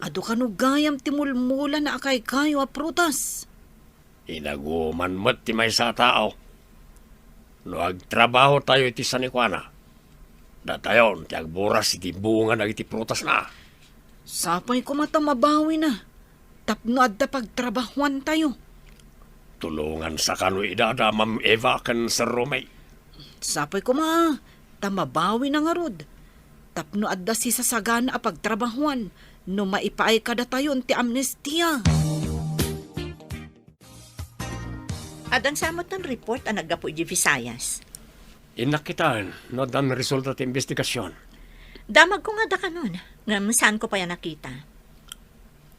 ado kano gayam ti mulmula na akay kayo a prutas. Inaguman mo't ti may sa tao. No agtrabaho tayo iti sanikwana. Datayon, ti agburas iti bunga na iti prutas na. Sapay ko mata mabawi na. Tapno adda pagtrabahuan tayo. Tulungan sa kano idada, Ma'am Eva kan Sir Romay. Sapay ko tamabawi na nga rod. Tapno adda si sasagana a pagtrabahuan. No maipaay kada tayo ti amnestia. Adan samot ng report ang naggapo di Visayas. Inakitaan, no dan resulta ti investigasyon. Damag ko nga da ka nun. Ngam saan ko pa yan nakita?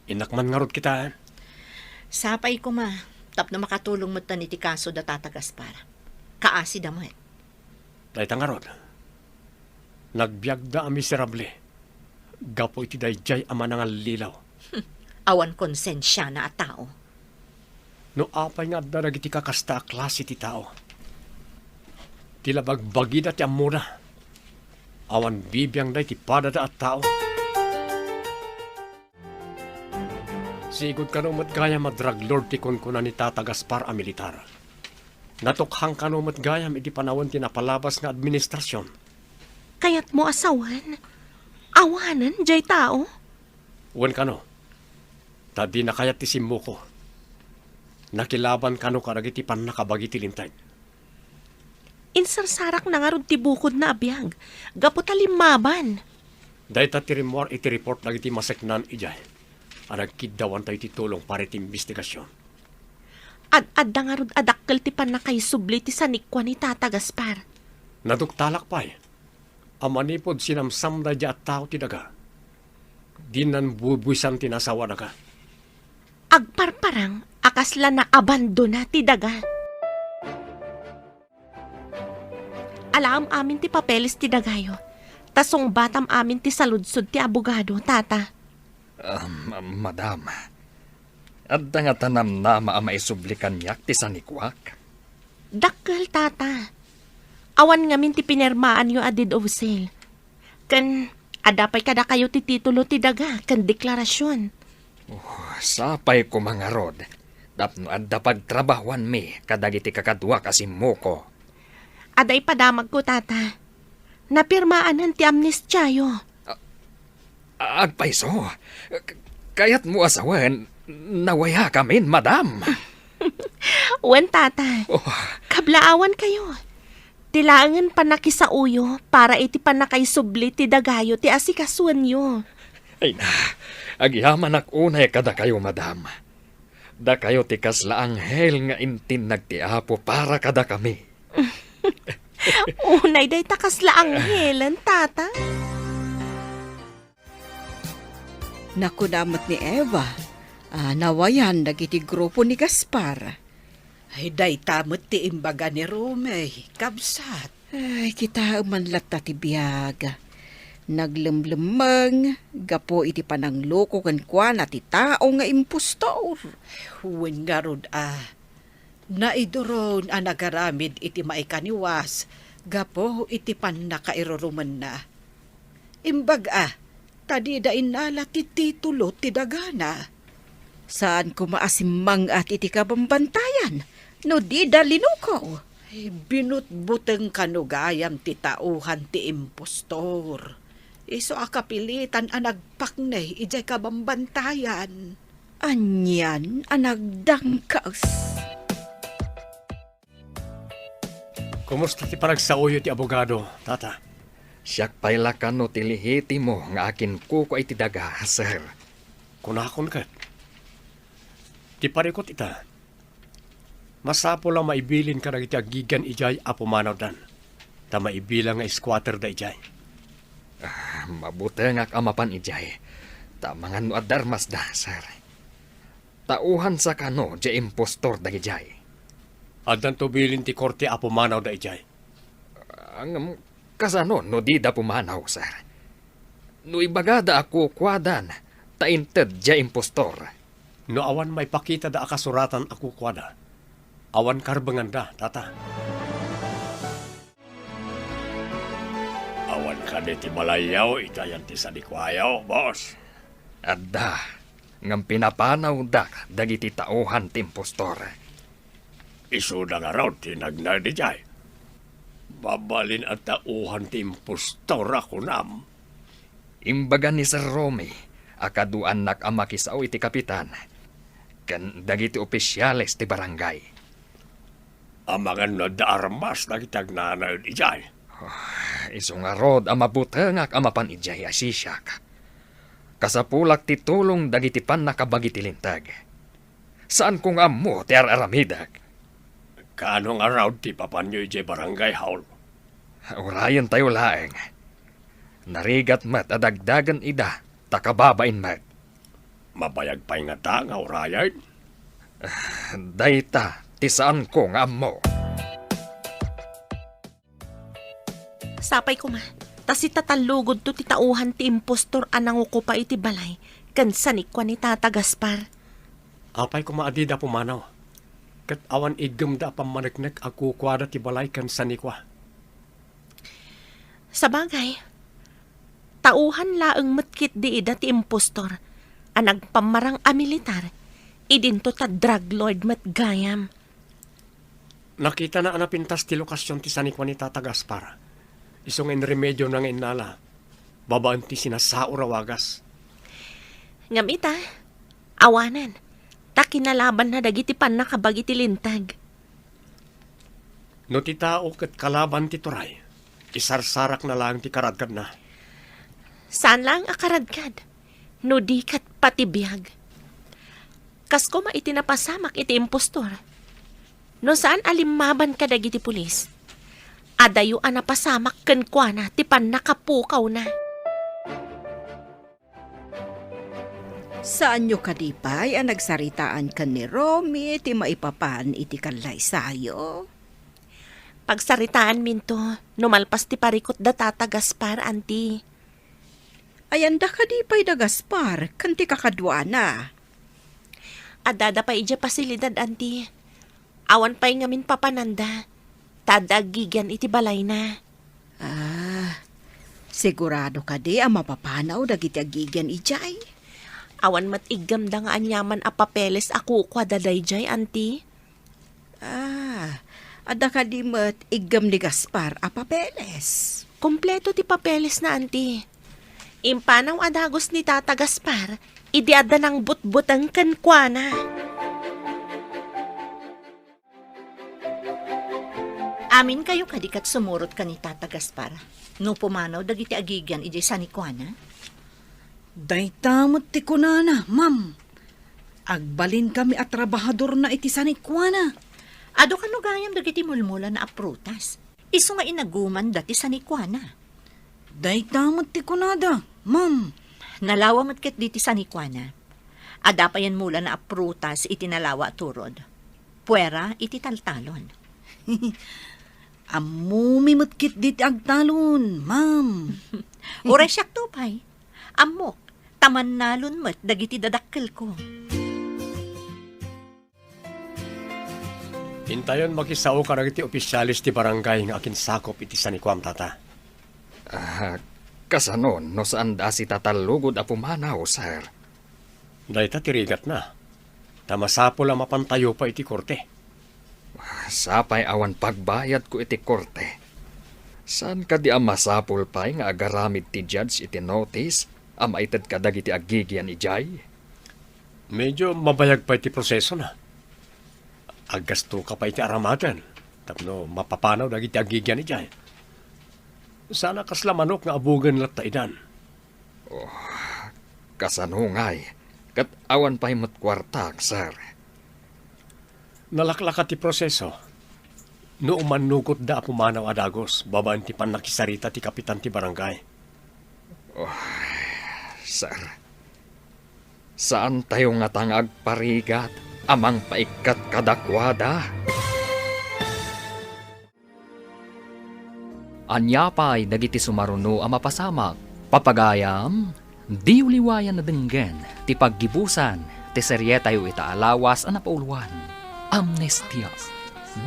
Inakman nga rod kita. Sapay ko ma. Tap na makatulong mo tan iti kaso da Tata Gaspar. Kaasi da mo eh. Dahil tangarod. Nagbiag da ang miserable. Gapo iti dayjay ama nangal lilaw. Awan konsensya na at tao. No apay nga da nagiti kakasta klase ti tao. Tila bagbagi da ti amuna. Awan bibiyang da ti padada at tao. Sigod kanumot gaya madrag lord ti kunkuna ni Tata Gaspar a militar. Natukhang kanumot gayam iti panawon ti napalabas nga administrasyon. Kayat mo asawan? Awanan, jay tao? Uwan kano. Tadi na kayat ti simu ko. Nakilaban kano karagiti pan nakabagi ti lintay. Insarsarak na nga ron ti bukod na abiyag. Gapo talimaban. Dahil tatirimwar iti report nagiti maseknan ijay. Anagkidawan tayo ti tulong para iti investigasyon. Ad-adda nga ron adakkel ti panakaisubli ti sanikwa ni Tata Gaspar. Naduktalak pa eh. Amanipod sinamsam da at tao ti daga. Di nan bubuisan tinasawa daga. Agparparang akasla na abandona ti daga. Alam amin ti papeles ti dagayo. Tasong batam amin ti saludsod ti abogado, Tata. Madam, adda nga tanam na maisublikan yak ti sanikwak. Dakkel, Tata. Awan ngamin ti pinermaan yo a deed of sale. Kan adapay kada kayo ti titulo ti daga kan deklarasyon. Sapay ko mga rod. Tapno adda pagtrabahuan mi kadagiti kakadwa kasimo ko. Aday padamag ko, Tata. Napirmaanan ti amnestyayo. Agpaiso, kayat mo asawan, nawaya kamin, madam. Wen, Tata. Kablaawan kayo. Tilangan pa nakisauyo para iti panakaisubli ti dagayo ti asikasuan yo. Ay na, agyaman ak unay kada kayo, madam. Da kayo ti kasla anghel nga intin nagtiapo para kada kami. Unay day takasla anghelan, Tata. Nakudamat ni Eva. Nawayan dagiti grupo ni Gaspar. Ay, day tamot ti imbaga ni Rome. Kabsat. Ay, kita umanlat ta ti biyag. Naglemlemeng, gapo iti panangloko kan kwa na ti tao nga impostor. Huwin nga rod Naidoron ang nagaramid iti maikaniwas. Gapo iti pan nakairuruman na. Imbag tadi da inala ti titulo ti dagana. Saan ko maasimang at iti kabambantayan? No di dalinuko. Ay, binutbuteng kanugayam ti tauhan ti impostor. Iso akapilitan ang nagpaknay ijay kabambantayan. Anyan anagdangkas. Kumusta ti paragsauyo ti abogado, Tata? Siyak pailakan no tilihiti mo nga akin kuko iti daga, sir. Kunakon ka. Ti parikot ita. Masapo lang maibilin ka na iti agigan ijay apumanaw dan. Ta maibilang nga squatter da ijay. Mabuti nga kamapan ijay. Tamangan no adarmas da, sir. Tauhan sa kano, di impostor da ijay. Adan tubilin ti korte apumanaw da ijay. Ang kasano, no di da pumanaw, sir. No ibagada ako kwadan, tainted di impostor. No awan may pakita da akasuratan ako kwada. Awan karbangan da, Tata. Awan ka di ti malayaw, itayan ti sanikwayaw, boss. Adda, ngam pinapanaw da dagiti tauhan ti impostor. Isu na nga raw tinagnay di jay. Babalin at tauhan ti impostor ako nam. Imbagan ni Sir Romy, akaduan nak amakisaw iti kapitan. Kan dagiti opisyales ti barangay. Amangan na da armas na kitagnanay di jay. Iso nga rod amabutengak amapan ijay asisyak. Kasapulak ti tulong dagiti pan nakabagi ti lintag. Saan kung amo ti aramidag? Kaanong araw ti papanyo ijay barangay haul? Urayan tayo laeng. Narigat mat adagdagan ida, takababain mat. Mabayag pa'y nga ta nga urayan? Dayta, tisaan ko nga mo. Sapay ko ma. Tas itatalugod to titauhan ti impostor anang uko pa iti balay. Kansanikwa ni Tata Gaspar. Apay ko maadida pumanaw. Kat awan igam da pamanagnak ako kwada ti balay kan sanikwa. Sa bagay, tauhan laeng matkit di ida ti impostor. Anag pamarang a militar. Idinto ta drug lord matgayam. Nakita na anapintas ti lokasyon ti sanikwa ni Tata Gaspar. Isong en remedyo ng inala. Babaan ti sinasao rawagas. Ngamita, awanan. Ta kinalaban na dagiti pan nakabagi ti lintag. No ti tao kat kalaban ti turay. Isarsarak na lang ti karadkad na. Saan lang akaradkad? No di kat patibiyag. Kas ko maitinapasamak iti impostor. No saan alimaban ka dagiti pulis? Adayo anapasamak ken kuana ti pan nakapukaw na. Saan nyo kadipay ang nagsaritaan ka ni Romy ti maipapan iti kanlay sayo? Pagsaritaan minto, numalpas ti parikot da Tata Gaspar, anti. Ayan da kadipay da Gaspar, kanti kakadwa na. Adada pa ija pasilidad, anti. Awan pa'y ngamin papananda. Tadagigan iti balay na. Sigurado ka di ang mapapanaw dagiti agigyan ijay. Awan matigam da nga anyaman a papeles ako kwa dadayjay, anti. Ada ka di mat igam ni Gaspar a papeles. Kompleto ti papeles na, anti. Impanaw adagos ni Tata Gaspar, idiada ng butbutang kankwana. Amin kayo kadikat sumurot ka ni Tata Gaspar. No pumanaw dagiti agigyan ijay sanikwana. Daytamot ti kunana, ma'am. Agbalin kami at trabahador na iti sanikwana. Ado kano gayam dagiti mulmula na aprutas. Isu nga inaguman dati sanikwana. Daytamot ti kunada, ma'am. Nalawamat ket diti sanikwana. Ada pa yan mula na aprutas iti nalawa turod. Puwera iti taltalon. Amumimot kit dit agtalon, ma'am. Oray siyak tupay. Amok, taman nalon mat dagiti dadakkel ko. Hintayon makisao ka iti opisyalis ti barangay nga akin sakop iti sanikwam tata. Kasanon, no saan da si tatalugod a pumanaw, sir? Dayta tirigat na. Tamasapol ang mapantayo pa iti korte. Sapay awan pagbayad ko iti korte. San ka di ang masapul pa'y nga agaramid ti judge iti notice ang maitad ka dagiti agigyan ijay? Medyo mabayag pa iti proseso na. Agasto ka pa iti aramadan. Tapno mapapanaw dagiti agigyan ijay. Sana kasla manok nga abugan lat taidan. Kasanungay, kat awan pa'y matkwartak, sir. Nalaklaka ti proseso. No umanukot da pumanaw adagos, babaan ti panakisarita ti kapitan ti barangay. Sir, saan tayo nga tangag parigat amang paikat kadakwada? Anyapay dagiti sumaruno ang mapasamak, papagayam, di uliwayan na denggen, ti paggibusan, ti seryetayo itaalawas ang napauluan. Amnestia.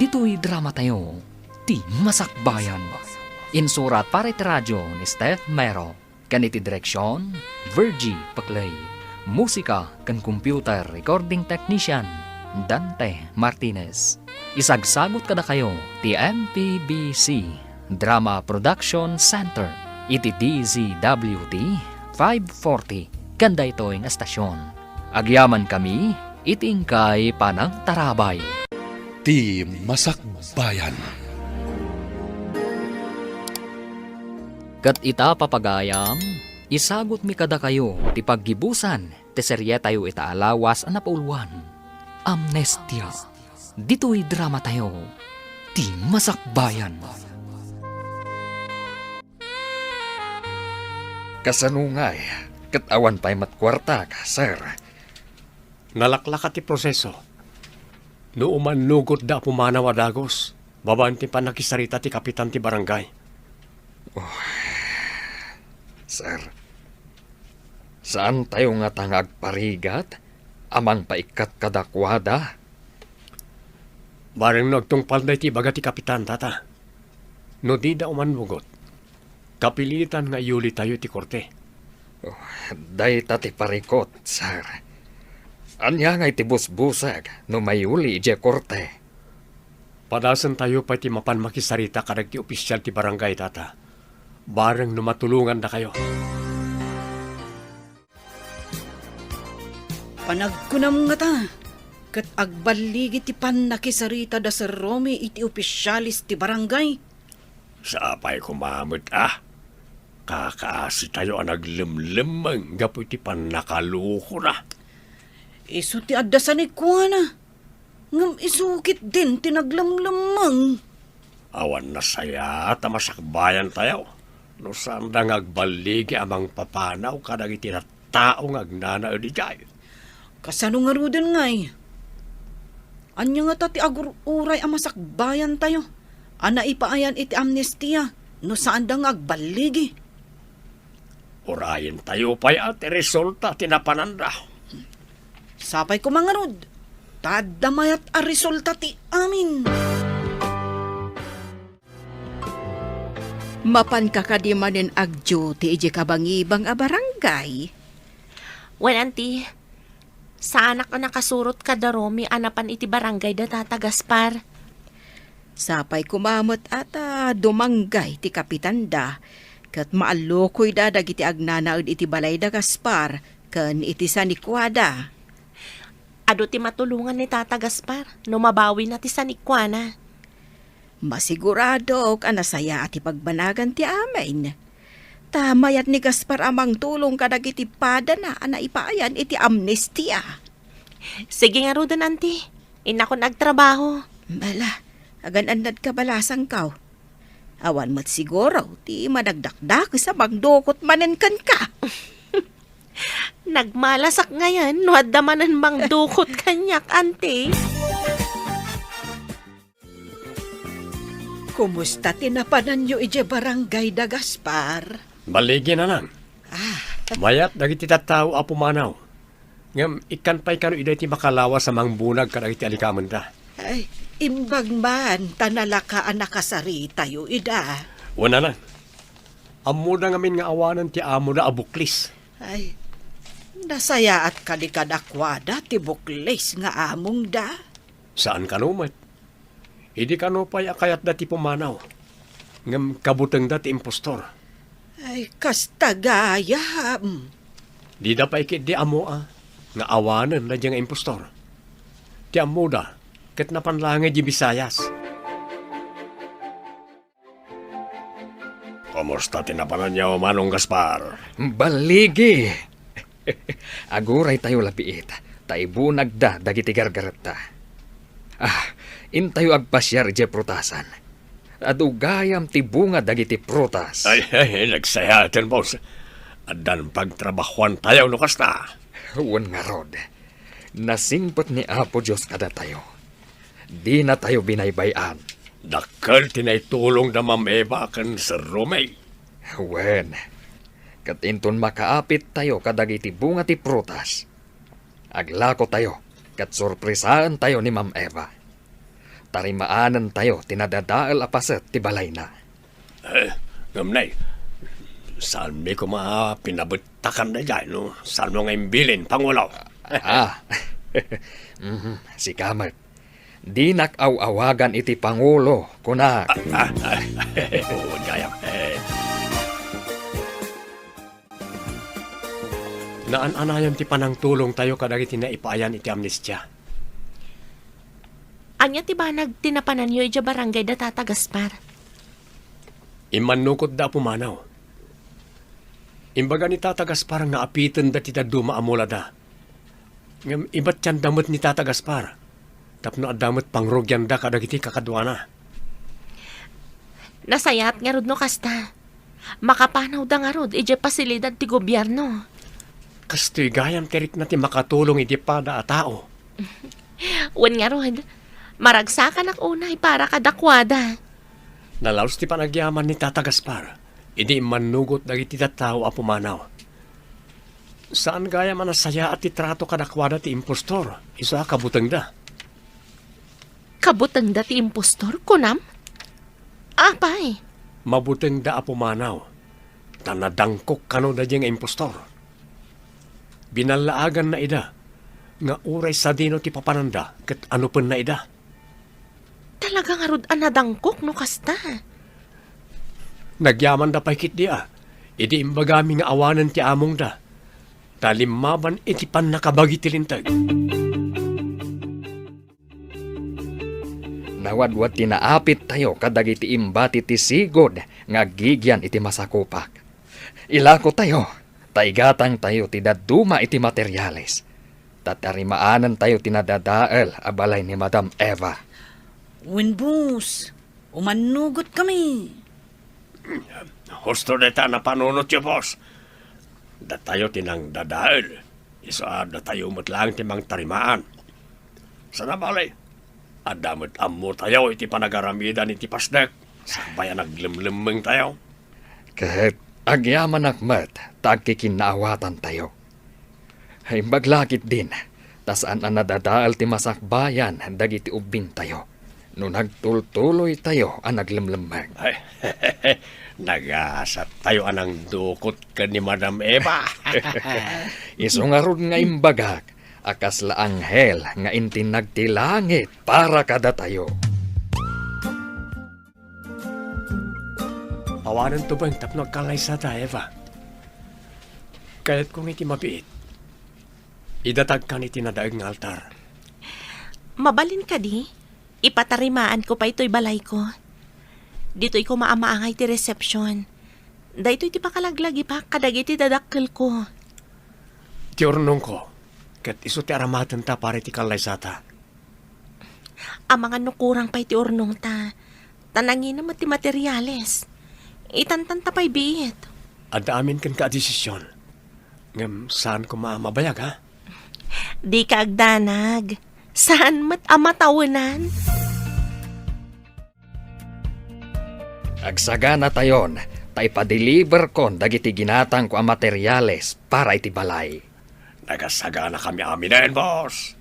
Dito'y drama tayo, ti masakbayan. Insurat para iti radyo ni Steph Mero. Kaniti direksyon, Virgie Paclay. Musika kan computer recording technician, Dante Martinez. Isagsagot kada kayo, ti MPBC Drama Production Center. Iti DZWT 540. Kanda ito'y estasyon. Agyaman kami, itingkay panang tarabay. Ti Masakbayan. Kat ita papagayam, isagot mi kada kayo, ti paggibusan, ti seryetayo itaalawas ang napauluan. Amnestia. Dito'y drama tayo, ti Masakbayan. Kasanungay, kat awan pa'y matkwarta ka, sir. Nalaklaka ti proseso. No umanugot da pumanaw adagos. Babanti pa nakisarita ti kapitan ti barangay. Sir, saan tayo nga tangag parigat? Amang paikat kadakwada? Bareng nagtungpal na iti baga ti kapitan, tata. No di da umanugot. Kapilitan nga iuli tayo ti korte. Day tati parikot, sir. Anya nga iti busbusag no mayuli ije korte. Padasan tayo pa iti mapan makisarita kadag ti opisyal ti barangay, tata. Bareng no matulungan na kayo. Panagkunam nga ta. Kat agbaligi ti pan nakisarita da Sir Romy iti opisyalis ti barangay. Sapay kumamot Kakaasi tayo ang naglimlimang gapo iti pan nakaluko na. Isu ti addasan ni Kuana. Ngam isukit din tinaglamlamang. Awan na saya at masakbayan tayo. No saan da ngagbaligi amang papanaw kadag iti na taong agnana di jay. Kasano nga ruden ngay? Anya nga tati agururay ang masakbayan tayo. Ana ipaayan iti amnestia. No saan da ngagbaligi. Orayin tayo pa'y at resulta tinapananda. Sapay ko mga rod. Tadamayat a resulta ti amin. Mapan kakadimanen agjo ti ije kabangibang a barangay. Well, auntie, sa anak na nakasurot ka da Romy, anapan iti barangay da Tata Gaspar. Sapay kumamot at dumanggay ti kapitan da. Kat maalukoy da dagiti agnanaod iti balay da Gaspar. Kan iti sanikwada. Ado ti matulungan ni Tata Gaspar, no mabawi na ti sanikwana. Masigurado ka nasaya at ipagbanagan ti amin. Tamayat ni Gaspar amang tulong kadag iti pada na ipaayan iti amnestia. Sige nga rodan, auntie. Ina ko nagtrabaho. Bala, agan-andad ka balasang kaw. Awan mat siguro, ti madagdakdak sa magdukot manen kan ka. Nagmalasak ngayon, no adamanan mang dukot kanyak, auntie. Kumusta tinapanan nyo ije barangay da Gaspar? Baligi na lang. Mayat dagiti tattao a pumanaw. Ngam ikan pa'y kano ida iti makalawa sa mangbunag kadag iti alikaman da. Ay, imbag man, tanalakaan nakasari tayo ida. Una lang. Amo na ngamin nga awanan ti amo na abuklis. Ay, nasaya at kalikadakwada ti buklis nga among da. Saan kanumat? Idi kano pa'y akayat dati pumanaw. Ngam kabuteng dati impostor. Ay, kastagayam. Di da pa'y kit di amo nga awanan na diyang impostor. Ti amo da, kat napanlangay di Bisayas. Kumusta tinapanan niya o Manong Gaspar? Baligi! Aguray tayo lapiit. Taibunag da dagiti gargarata. Intayo agpasyar je prutasan. Adugayam ti bunga dagiti prutas. Ay, nagsayatan, boss. Adan pagtrabahuan tayo, lukas na. Huwag nga rod. Nasingpot ni Apo Diyos kada tayo. Di na tayo binaybayan. Dakal tinaitulong na Ma'am Eva kan Sir Romay. Wen, katinton makaapit tayo kadagiti bunga ti prutas. Aglako tayo, kat sorpresaan tayo ni Ma'am Eva. Tarimaanan tayo, tinadadaal apaset ti balay na. Ngamnay, saan may pinabutakan na dyan, no? Saan mo ngayon bilin, Pangulo? Si Kamat. Di nakaw-awagan iti Pangulo, kunak. Oo, gayam. Naan-anayan ti panang tulong tayo kadag iti naipayan iti amnestia. Anya ti ba nagtinapanan nyo ija barangay da Tata Gaspar? Imanukot da pumanaw. Imbaga ni Tata Gaspar nga apitan da ti duma amula da. Ngam ibat yan damot ni Tata Gaspar. Tapno adamot pangrogyan da kadag iti kakadwana. Nasayat nga rod no kasta. Makapanaw da nga rod ija pasilidad ti gobyerno. Kastoy gayam terik na ti makatulong iti pada a tao. Wen nga rod, Maragsakan ang unay para kadakwada. Nalaos ti panagyaman ni Tata Gaspar. Idi manugot dagiti tattao a pumanaw. Saan gaya man nasaya at titrato kadakwada ti impostor? Isa kabuteng da. Kabutang dati impostor, kunam? Apay, Mabuteng da a pumanaw. Tanadangkok kano da nga impostor. Binalaagan na ida. Nga uray sa dino ti papananda ket ano pen na ida. talagang arud anadangkok no kasta. Nagyaman da pa'y kit dia. Idi imbagami nga awanan ti among da. Talimaban iti pan nakabagi ti lintag. Nawadwad tinaapit tayo kadagiti imbati ti sigod nga gigyan iti masakupak. Ilako tayo, taigatang tayo ti daduma iti materyales. Tatarimaanan tayo tinadadael abalay ni Madam Eva. Winbus, umanugot kami. Husto deta na panunot yo, boss. Datayo tinang dadael. Isa datayo lang timang tarimaan. Sana balay. Adamot amo tayo iti panagaramida iti pasdek. Sabaya naglemlemeng tayo. Kahit agyaman akmat, tagkikinawatan tayo. Ay maglakit din, tasaan ang nadadaal ti masakbayan dagiti ubing tayo. No nagtultuloy tayo ang naglemlemeng. Ay, nagasat tayo anang dukot ka ni Madam Eva. Isungarod nga imbagak, akas la anghel nga intinag ti langit para kada tayo. Awanan to ba yung tapnog kalay sa ta, Eva? Kaya't kung iti mabiit, idatag ka ni tinadaag ng altar. Mabalin ka di? Ipatarimaan ko pa ito'y balay ko. Dito'y ko maamaangay ti reception. Dahito'y ti pakalaglagi pa kadagiti dadakkel ko. Ti ornong ko, kat iso ti aramatan ta para ti kalay sa ta. Ang mga nukurang pa iti ornong ta. Tanangin naman ti materyales. Itantan ta pa'y biit. Adaamin kan ka desisyon. Ngam, saan ko maamabayag, ha? Di ka agdanag. Saan mat amatawanan? Agsagana tayon, tay pa-deliver kon dagiti ginatang ko ang materyales para iti balay. Nagasaga na kami amin boss.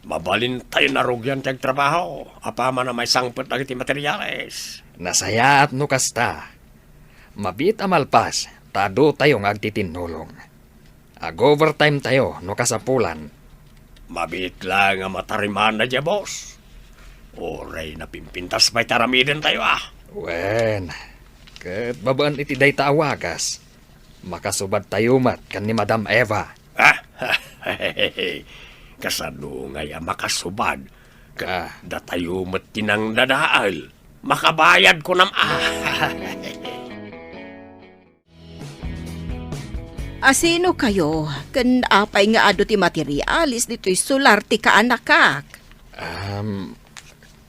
Mabalin tayo narugyan tiyag trabaho. Apama na may sangpot na iti materyales. Nasaya at nukasta. Mabit amalpas, tado tayo ng agtitinulong. Ag-overtime tayo no kasapulan. Mabit lang ang matariman na dya, boss. Oray na pimpintas may taramidin tayo, ah. Wen, kat babaan iti day taawagas. Makasubad tayo mat kan ni Madam Eva. Ah, kasano ngay makasubad. Datayo mat tinang dadaal. Makabayad ko nam, Asino kayo? Kan apay nga ado ti materialis dito'y solar ti kaanakak.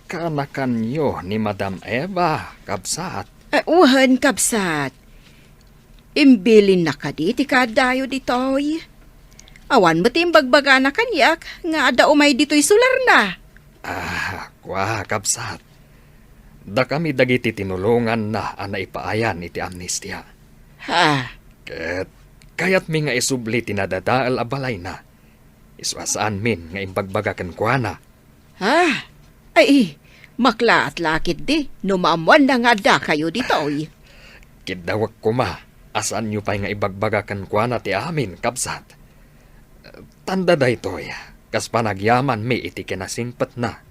Kanakan nyo ni Madam Eva, kabsat. Uhan kabsat. Imbilin na ka di ti kadayo dito'y. Awan mo ti imbagbaga na kanyak nga ada umay dito'y solar na. Kwa kabsat. Da kami dagiti tinulungan na ana ipaayan iti amnestia. Kayat mi nga isubli tinadadaal abalay na. Iswasaan min nga imbagbaga kuana. Ay, makla at lakit di. Numamuan na nga da kayo dito'y. Kidawag ko ma, asaan nyo pa'y nga ibagbaga kuana ti amin, kabsat. Tanda da ito'y, kas panagyaman mi iti kinasingpat na.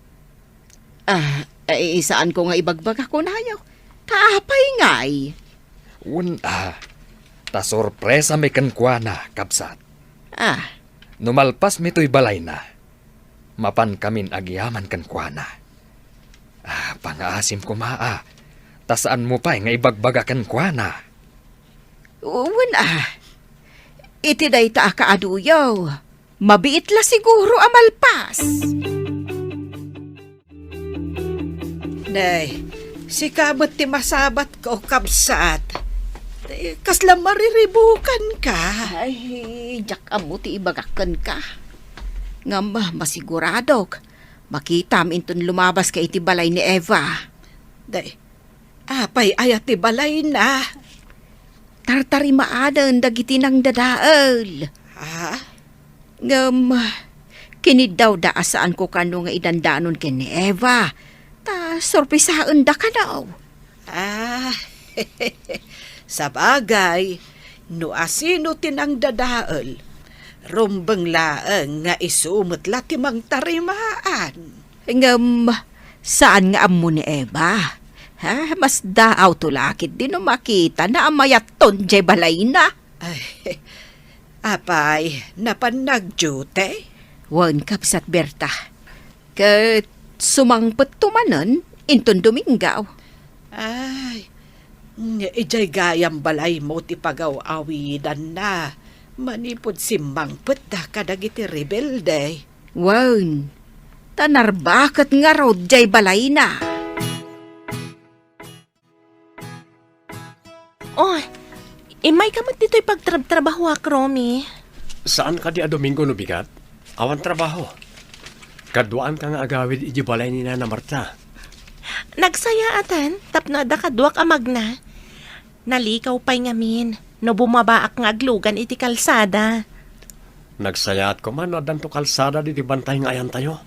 Saan ko nga ibagbaga ko na yaw? Kaapay nga'y. Ta sorpresa mi kuana, kabsat. Numalpas mi to'y balay na. Mapan kamin agyaman kuana. Pangaasim ko maa. Ta saan mo pa'y nga ibagbaga kuana? Iti day ta kaaduyaw. Mabiit la siguro amalpas. Nay, si kabot ti masabat ko kabsat. Kasla mariribukan ka. Ay, jak amo ti ibagakan ka. Nga masiiguradok. Makita minton lumabas ka iti balay ni Eva. Day, apay ayat ti balay na. Tartarimaanan dagiti nang dadaal. Ha? Kinid daw daasaan ko kano nga idandanon ken ni Eva. Ta sorpresaan da ka daw. Ah, sa bagay, no asino tinang dadaal, rumbeng laeng nga isumot latimang tarimaan. Saan nga amo ni Eva? Ha? Mas daaw tulakit din no makita na amayat ton jay balay na. Ay, apay, napanag-jute? Wan kapsat Berta. Kat sumangpet tumanan, inton Domingaw. Ay, ijay gayang balay mo ti pagaw-awidan na. Manipod si mangpet da kadagiti rebelde. Wan, tanarbakat nga raw jay balay na. Oh, imay ka mat dito'y pagtrabaho ak, Romy. Saan ka di a Domingo no bigat? Awan trabaho. Kaduan ka nga agawid iji balay ni Nana Marta. Nagsaya atan, tapno da kaduak amag na. Nalikaw pa'y ngamin, no bumabaak nga aglugan iti kalsada. Nagsayat ko man, wadan to kalsada di bantay nga ayan tayo.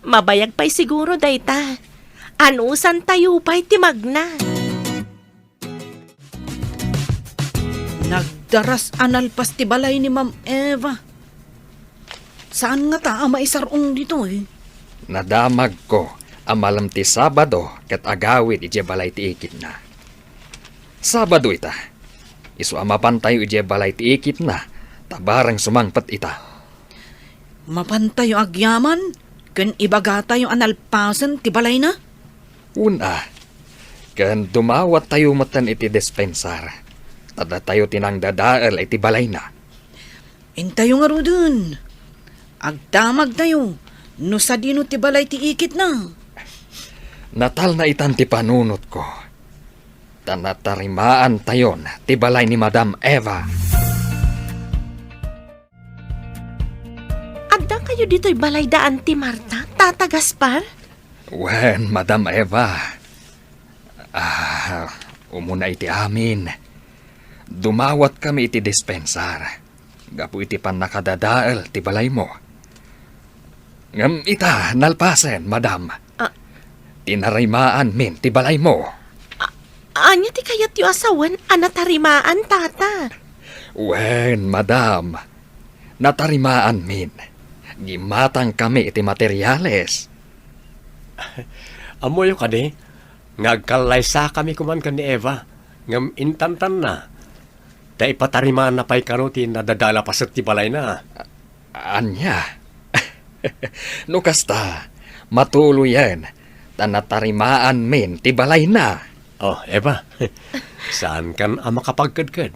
Mabayag pa'y siguro, dayta. Anusan tayo pa'y timagna. Nagdaras analpas ti balay ni Ma'am Eva. Saan nga ta maisarong dito eh? Nadamag ko amalam ti Sabado ket agawid ije balay ti ikit na. Sabado ita. Isu amapan tayo ije balay ti ikit na. Tabarang sumangpet ita. Mapantay yung agyaman? Ken ibagata yung analpasan ti balay na? Una, ken dumawat tayo matan iti dispensar. Tada tayo tinang dadaal iti balay na. Intayo nga ro dun. Agdamag tayo. No sa dino ti balay ti ikit na. Natal na itan ti panunot ko. Tanatarimaan tayon ti balay ni Madam Eva. Adda kayo dito'y balay daan ti Marta, Tata Gaspar? Wen, Madam Eva. Umuna iti amin. Dumawat kami iti dispensar. Gapu iti pan nakadadaal ti balay mo. Ngam ita, nalpasen, Madam. Tinarimaan min ti balay mo. Anya ti kayat yu asawan, anatarimaan, Tata. Wen, Madam. Natarimaan min. Gimatang kami iti materyales. Amoyo ka di, ngagkalaysa kami kuman ka ni Eva. Ngam intantan na. Da ipatarimaan na pa'y kanuti na dadala pa sa ti balay na. Anya? No kasta, matuloy yan. Tanatarimaan min ti balay na. Oh, Eva, saan kan ang makapagkadkad?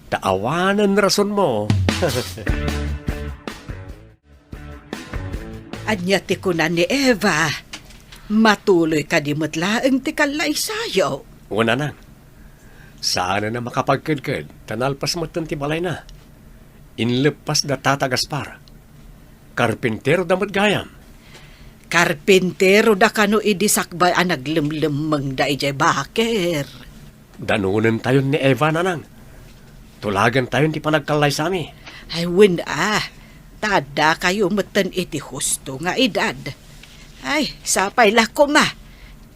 Taawanan rason mo. Anya ti kunan ni Eva. Matuloy ka di matlaeng ti kalay sayo. Una na. Saan na makapagkadkad? Tanalpas mo ti balay na. Inlepas da Tata Gaspar. Karpintero da gayam. Karpintero da kano idisakbay ang naglimlimang da ijay baker. Danunan tayo ni Eva nanang. Tulagan tayo ti panagkalay sa amin. Ay win tada kayo matan iti husto nga edad. Ay, sapay lako ma.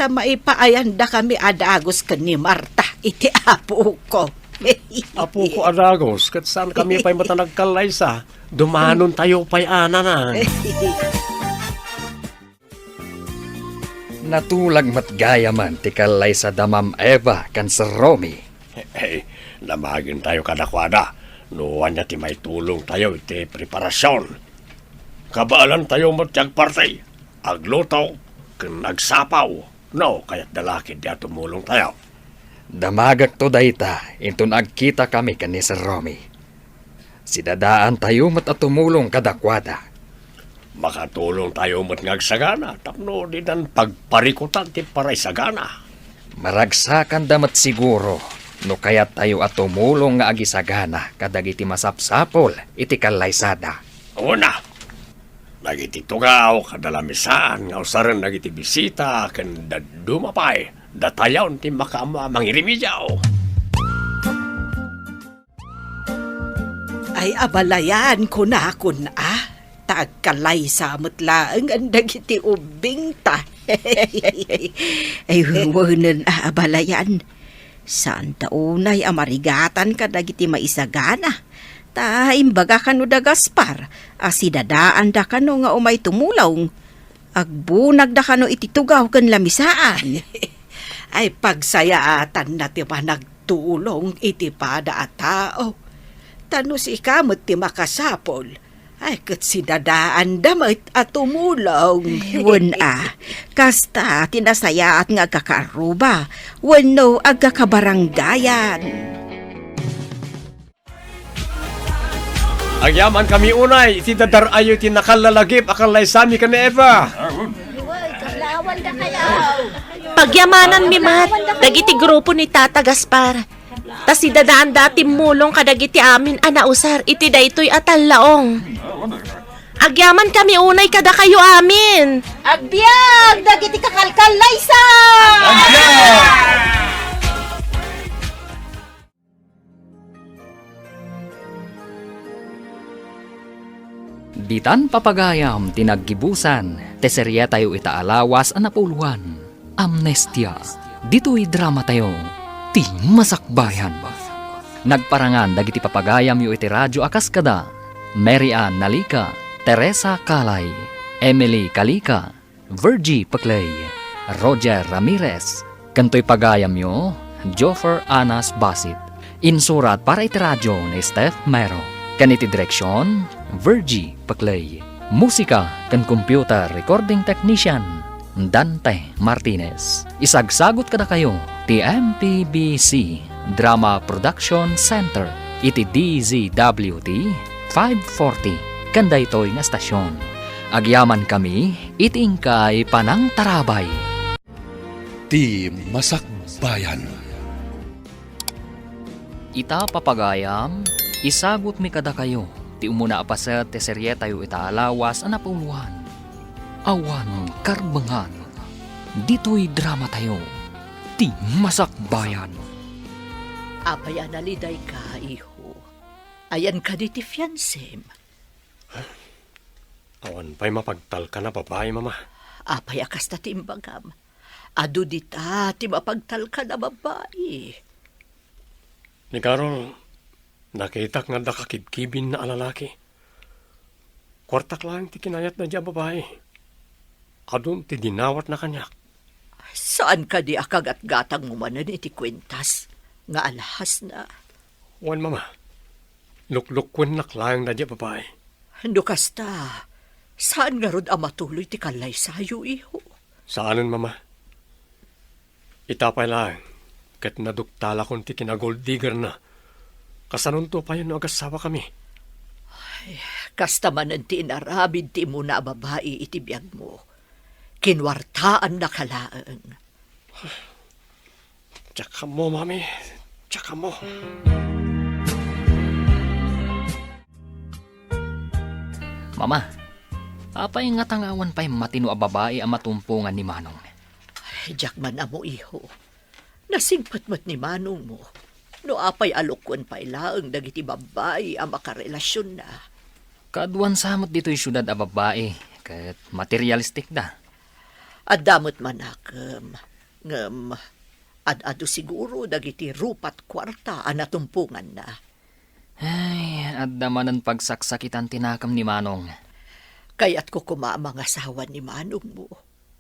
Maipaayan da kami adagos ka ni Marta iti apo ko. Apo ko adagos, kat saan kami pa'y matanagkalay sa, dumanon tayo pa'y ana. Natulag matgaya man ti kalay sa damam Eva kan sa Romy. Hey, namagin tayo kadakwada. Nuwan niya ti may tulong tayo iti preparasyon. Kabaalan tayo matiyag partay. Agluto, kan nagsapaw. No, kaya't dalakid diya tumulong tayo. Damagak to dayta, intun agkita kami kan ni Sir Romy. Sidadaan tayo mat at tumulong kadakwada. Makatulong tayo mat ngagsagana, tapno di dan pagparikutan ti paray sagana. Maragsakan damat siguro, no kayat tayo at tumulong nga agisagana kadagiti masapsapol iti kalaysada. Una, Dagiti tugaw, kadalamisaan, nga usaran dagiti bisita, kan dumapay, datayaw ti makaama mangirimidyaw. Ay abalayan ko na kun tagkalay sa mutlaang ang dagiti ubing ta. Ay huwanan abalayan. Saan taunay amarigatan ka dagiti maisagana. Ta imbaga kano da Gaspar, asidadaan da kano nga umay tumulaw. Agbunag da kano ititugaw kan lamisaan. Ay pagsayaatan na ti nagtulong iti pada at tao. Tano si kamot ti makasapol. Ay kat sidadaan damit at tumulaw. Wen kasta tinasaya at nga kakaruba, wenno agkakabaranggayan. Agyaman kami unay, iti dadarayo ti nakalalagip akalay sami ka ni Eva. Pagyamanan mi mat, dagiti grupo ni Tata Gaspar. Tas idadaan dati mulong kadagiti amin anausar iti daytoy atallaong. Agyaman kami unay kada kayo amin. Agbyag dagiti kakalkalaysa. Ditan papagayam tinaggibusan, teserya tayo itaalawas anapuluan. Amnestia, dito'y drama tayo, ti masakbayan. Nagparangan dagiti papagayam yu iti radyo akaskada, Mary Ann Nalika, Teresa Kalay, Emily Kalika, Virgie Paclay, Roger Ramirez, kanto'y pagayam yu, Joffer Anas Basit. Insurat para iti radyo ni Steph Mero. Kaniti direksyon, Virgie Paclay. Musika kan computer recording technician, Dante Martinez. Isagsagot kada kayo, ti MPBC Drama Production Center, iti DZWT 540, kanda ito'y nga stasyon. Agyaman kami, itingkay panang tarabay. Ti Masakbayan. Ita papagayam, isagot mi kada kayo, ti umuna apaset ti serye tayo itaalawas anapuluhan. Awan karbangan, dito'y drama tayo, ti masakbayan. Apay analiday ka, iho. Ayan ka di ti fiancem. Awan pa'y mapagtal ka na babae, mama. Apay akas na timbagam. Adu dita ti mapagtal ka na babae. Ni Carol, nakitak nga dakakidkibin na alalaki. Kwartak lang ti kinayat na diya babae. Adun ti dinawat na kanyak. Saan ka di akagat-gatang umanan iti kwentas? Nga alahas na. Wan, mama. Luklukwen naklayang na diya babae. Dukas ta, saan nga rod matuloy ti kalay sayo, iho? Saanan, mama? Itapay lang, kat naduktala kong ti kinagold digger na. Kasanon to pa yun no agasawa kami. Ay, kasta manan ti inarabid ti muna babae iti biyag mo. Kinwartaan na kalaan. Tsaka mo, mami. Tsaka mo. Mama, apay nga tangawan pa'y matino a babae ang matumpungan ni Manong. Ay, jak man amo, iho. Nasingpat-mat ni Manong mo. No apay alukwan pa'y laang dagiti babae ang makarelasyon na. Kaduan samot dito'y syudad a babae, kat materialistic da. At damot manakam, ad-ado siguro dagiti rupat kwarta ang natumpungan na. Ay, adamanan pagsaksakitan tinakam ni Manong. Kaya't ko kumamang asawa ni Manong mo.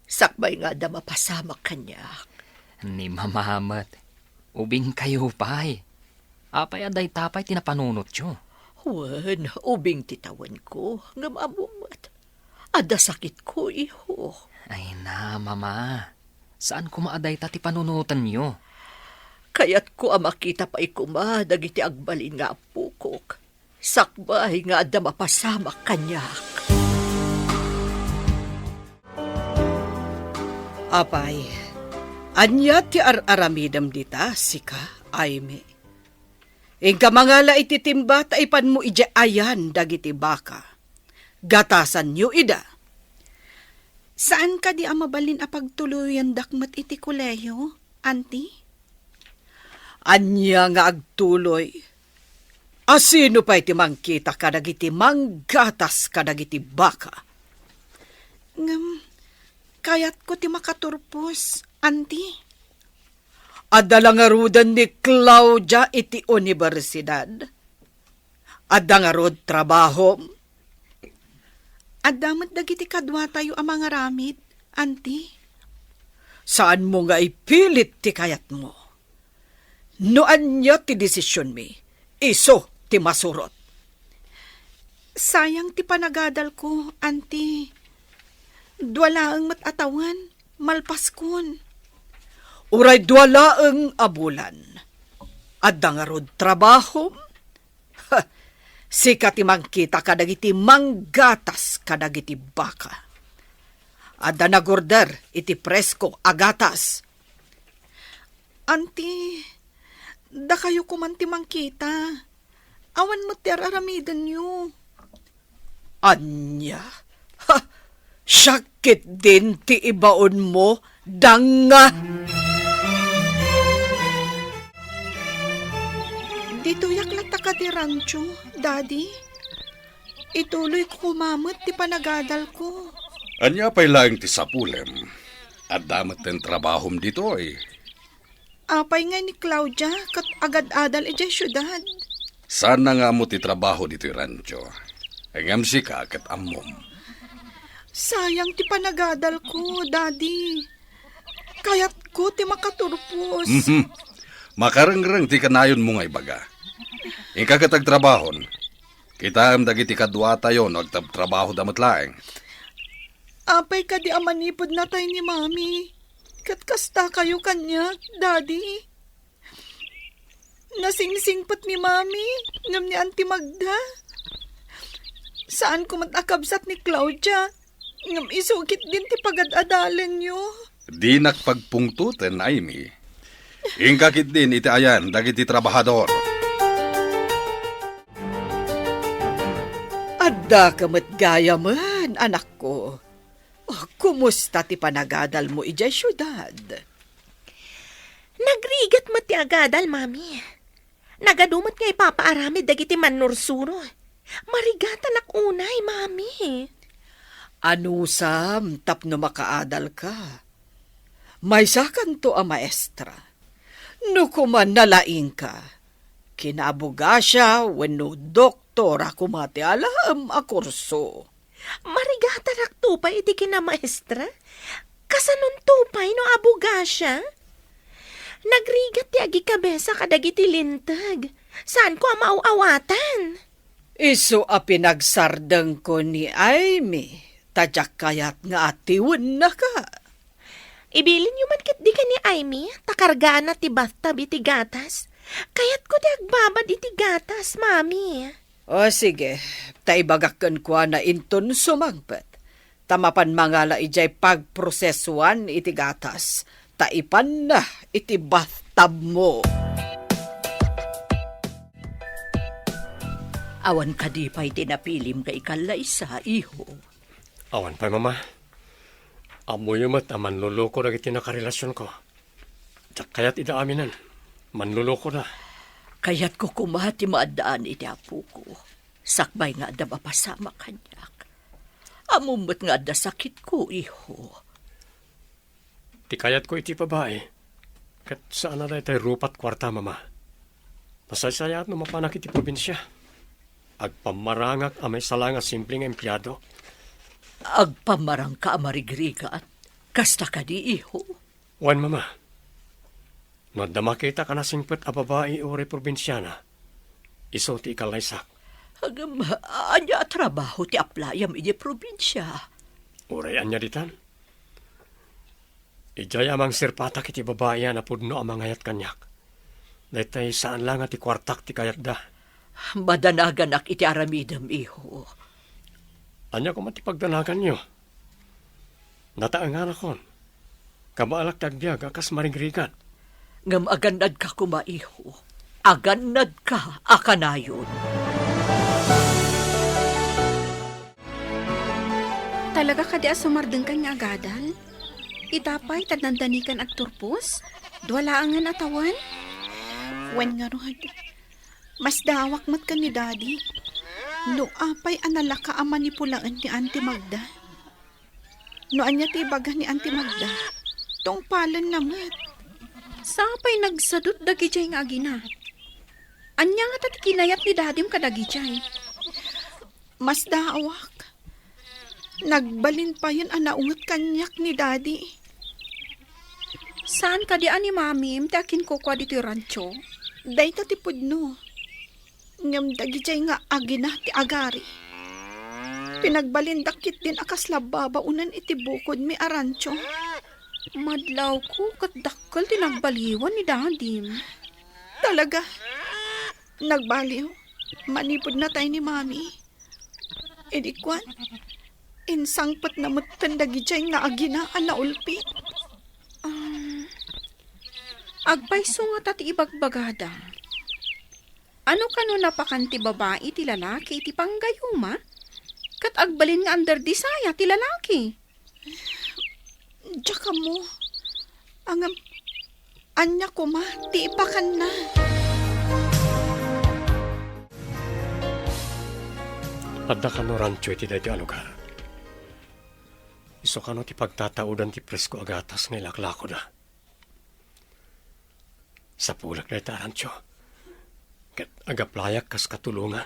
Sakbay nga da mapasamak kanya. Ni mamamat, ubing kayo pa'y. Apay aday tapay tinapanunot yo. Wan, ubing titawan ko, ngamamumat. Ada sakit ko, iho. Ay na, mama. Saan kumaaday ta ti panunutan nyo? Kaya't ko makita pa ikuma, dagiti agbalin nga pukok. Sakbay nga da mapasamak kanyak. Apay, anya ti aramidam dita, sika, ayme. Ingka mangala ititimba, taipan mo ija ayan dagiti baka. Gatasan niyo ida. Saan ka di amabalin a pagtuluyan dakmat iti kolehiyo, auntie? Anya nga agtuloy. Asino pa iti mangkita kadag iti manggatas kadag iti baka? Kayat ko ti makaturpos, auntie. Adda nga rudan ni Claudia iti universidad. Adda nga rod trabaho. Addamat dagiti kadwa tayo ang mga ramid, auntie. Saan mo nga ipilit ti kayat mo? Noan niya ti desisyon mi, iso ti masurot. Sayang ti panagadal ko, auntie. Dwalaang matatawan, malpaskon. Uray dwalaang abulan. Adda nga rod trabaho. Sika ti mangkita kadagiti manggatas kadagiti baka. Adda na gorder iti presko agatas. Auntie, da kayo kuman ti mangkita. Awan mo ti aramidan niyo. Anya, syakit din ti ibaon mo, danga. Dito yaklat ka di rancho, Daddy. Ituloy ko kumamot ti panagadal ko. Anya pa'y lang ti sapulem. At damat ten trabahom dito ay. Apay nga ni Claudia, kat agad-adal ijay syudad. Sana nga mo ti trabaho dito rancho. Angam si ka kat amom. Sayang ti panagadal ko, Daddy. Kayat ko ti makaturpos. Makarangrang ti kanayon mo nga ibaga. Ingka katag trabahon. Kita am dagiti kadwa tayo no agtrabaho damat laeng. Apay ka di amanipod na tayo ni Mami. Katkasta kayo kanya, Daddy. Nasingsingpat ni Mami, ngam ni Auntie Magda. Saan ko matakabsat ni Claudia? Ngam isugit din ti pagad-adalan nyo. Di nakpagpungtuten ay mi. Ingkakit din iti ayan dagiti trabahador. Adda kamat gaya man, anak ko. Oh, kumusta ti panagadal mo ijay syudad? Nagrigat mo ti agadal, Mami. Nagadumot nga ipapaaramid dagiti manursuro. Marigatan ak unay, Mami. Ano sam, tapno makaadal ka? May sakan to a maestra. No kuman nalaing ka. Kinabuga siya wenno doktora kumati alam a kurso. Marigatan ak tupay iti kinamaestra. Kasanon tupay no abuga siya? Nagrigat ti agi kabesa kadagiti lintag. Saan ko amaawatan? Iso a pinagsardeng ko ni Amy. Tadyak kayat nga atiwan na ka. Ibilin yung mankit di ka ni Amy, takargaan na ti bathtub iti gatas. Kayat ko di agbabad iti gatas, Mami. O sige, taibagakan ko na inton sumangpet. Tamapan mangala ijay pagprosesuan iti gatas. Taipan na iti bathtub mo. Awan ka di pa'y tinapilim kay Kalaysa, iho. Awan pa, Mama. Amo yung mat, manluloko na iti nakarelasyon ko. Tsak kayat ida aminan, manluloko na. Kaya't ko kumati maadaan iti apo ko. Sakbay nga da mapasama kanyak. Amumot nga da sakit ko, iho. Ti kayat ko iti babae. Kat saan na tayo rupat kwarta, Mama. Masasayat no mapanak iti probinsya. Agpamarangak amay salanga simpleng empleyado. Agpamarang ka amarigrigat. Kasta ka di, iho. Wan, Mama. No damakita ka na singpet a babae o provinsyana. Iso ti Kalaysak. Agam, anya trabaho ti aplayam iti probinsya. Urayan niya ditan. Ijay amang sirpatak iti babae na pudno amang ayat kanyak. Dahil saan lang ati kwartak ti kayat da. Madanagan ak iti aramidam, iho. Anya ko matipagdanagan niyo. Nataangan akon. Kamaalak tagbiag akas maringrigat. Ngam aganad ka kumaiho. Aganad ka akanayon. Halaga ka di asumardeng ka nga agadal? Itapay tadnandanikan ag turpos? Duwalaangan atawan? Wen nga rod, mas dawak mat ka ni Daddy. No apay analaka ang manipulaan ni Auntie Magda. No anya tibaga ni Auntie Magda, tong palan namat. Sapay nagsadot dagijay nga agina. Anya nga tat kinayat ni Dadim kadagijay. Mas dawak. Nagbalin pa yun anaungat kanyak ni Daddy. Saan ka di ani mamim ti akin ko kwa dito rancho? Day ta tipod no. Ngam dagijay nga agina ti agari. Pinagbalindakit din akas lababa unan iti bukod mi arancho. Madlaw ko kat dakkel ti nagbaliwan ni Dadim. Talaga. Nagbaliw. Manipod na tayo ni Mami. Edikwan. Insangpat na matan dagijay nga agina anaulpit. Agpayso nga tati ibagbagada. Ano kano napakanti babae ti lalaki iti panggayuma? Kat agbalin nga under disaya ti lalaki. Tsaka mo. Anya ko ma, ti ipakan na. Adda ka no rancho iti dati alugar. Iso ka no ti pagtataudan ti presko agatas nga ilaklako na. Sa pulak na ita rancho. Kat agaplayak kas katulungan.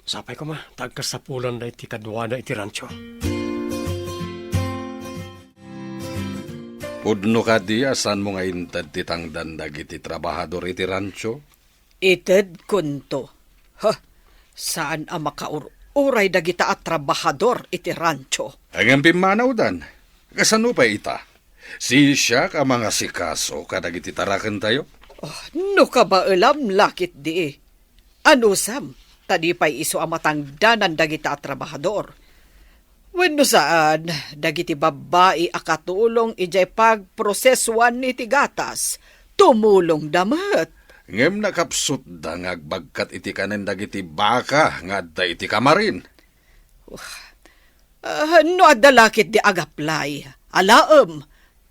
Sapay ko ma, tagkas sa pulan na iti kadwana iti rancho. Pudno ka di, asan mo nga intad titangdan dagiti trabahador iti rancho? Ited kunto. Ha? Saan ang makauray dagita at trabahador iti rancho? Ang pimanaw dan. Kasano pa ita? Si siya ka mga sikaso kadagiti tarakan tayo? No ka ba alam lakit di? Ano sam? Tadi pa'y iso ang matangdanan dagita at trabahador. Wenno saan, dagiti babae akatulong ijay pagprosesuan iti gatas, tumulong damat. Ngem nakapsut da ngagbagkat iti kanen dagiti baka nga adda iti kamarin. No adda lakit di agaplay, alaem,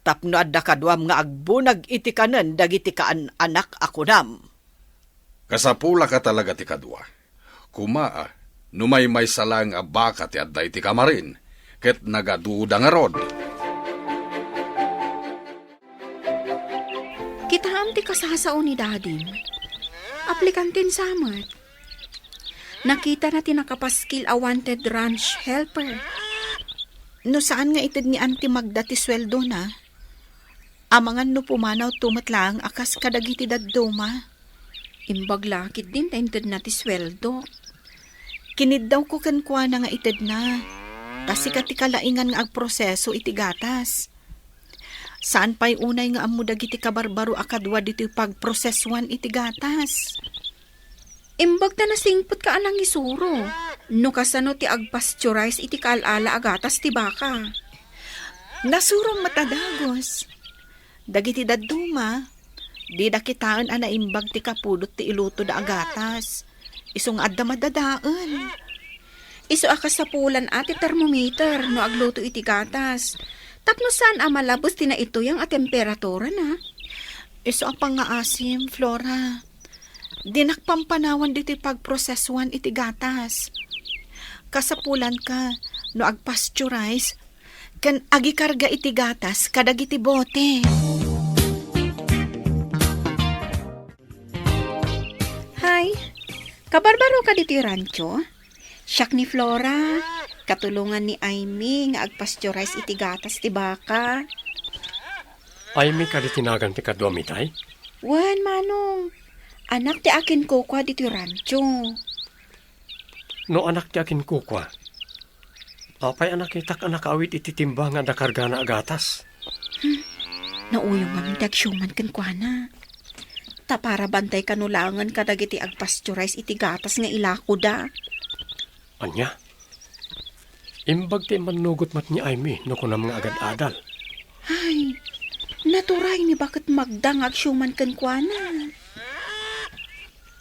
tapno adda kaduam nga agbunag iti kanen dagiti kaan anak akunam. Kasapula ka talaga ti kadwa. Kumaa, numay salang a baka ti adda iti kamarin, ket nagaduda nga rod. Kita ti kasasao ni Dadim. Aplikantin samat. Nakita na tinakapaskil a wanted ranch helper. No saan nga itid ni Auntie Magda ti sweldo na? Amangan no pumanaw tumatlang akas kadagiti dadduma. Imbag lakit din tainted na ti sweldo. Kinid daw ko kankwa na nga itid na. Kasi katikalaingan nga agproseso iti gatas. Saan pa'y unay nga amudag iti kabarbaro akadwa dito pagprosesuan iti gatas? Imbag na nasingpot ka anang isuro. No kasano ti agpasteurize iti kaalala agatas ti baka. Nasurong matadagos. Dagiti dadduma, di dakitaan ana imbag ti kapulot ti iluto da agatas. Isong adda madadaan. Iso akasapulan ati thermometer no agluto iti gatas. Tapno saan amalabos ti na ito yung temperatura na? Iso ang pangaasim, Flora. Dinakpampanawan diti pagprosesuan iti gatas. Kasapulan ka no agpasteurize kan agikarga iti gatas kadag iti bote. Hi, kabarbaro ka dito yung rancho? Siyak ni Flora, katulungan ni Aimee nga agpasteurize iti gatas ti baka. Aimee ka di tinagan ti kadwa mitay? Wan, manong. Anak ti akin ko kwa dito yung rancho. No anak ti akin kukwa. Apay anak itak anak awit iti timba nga dakarga na agatas. Nauyong nga mindag syuman kan kwa na. Ta para bantay kanulangan kadag iti agpasteurize iti gatas nga ilako da. Anya? Imbag ti manugot mat ni Aimee no kunam nga agad-adal. Ay, naturay ni bakit magdang agsyuman kan kwa na.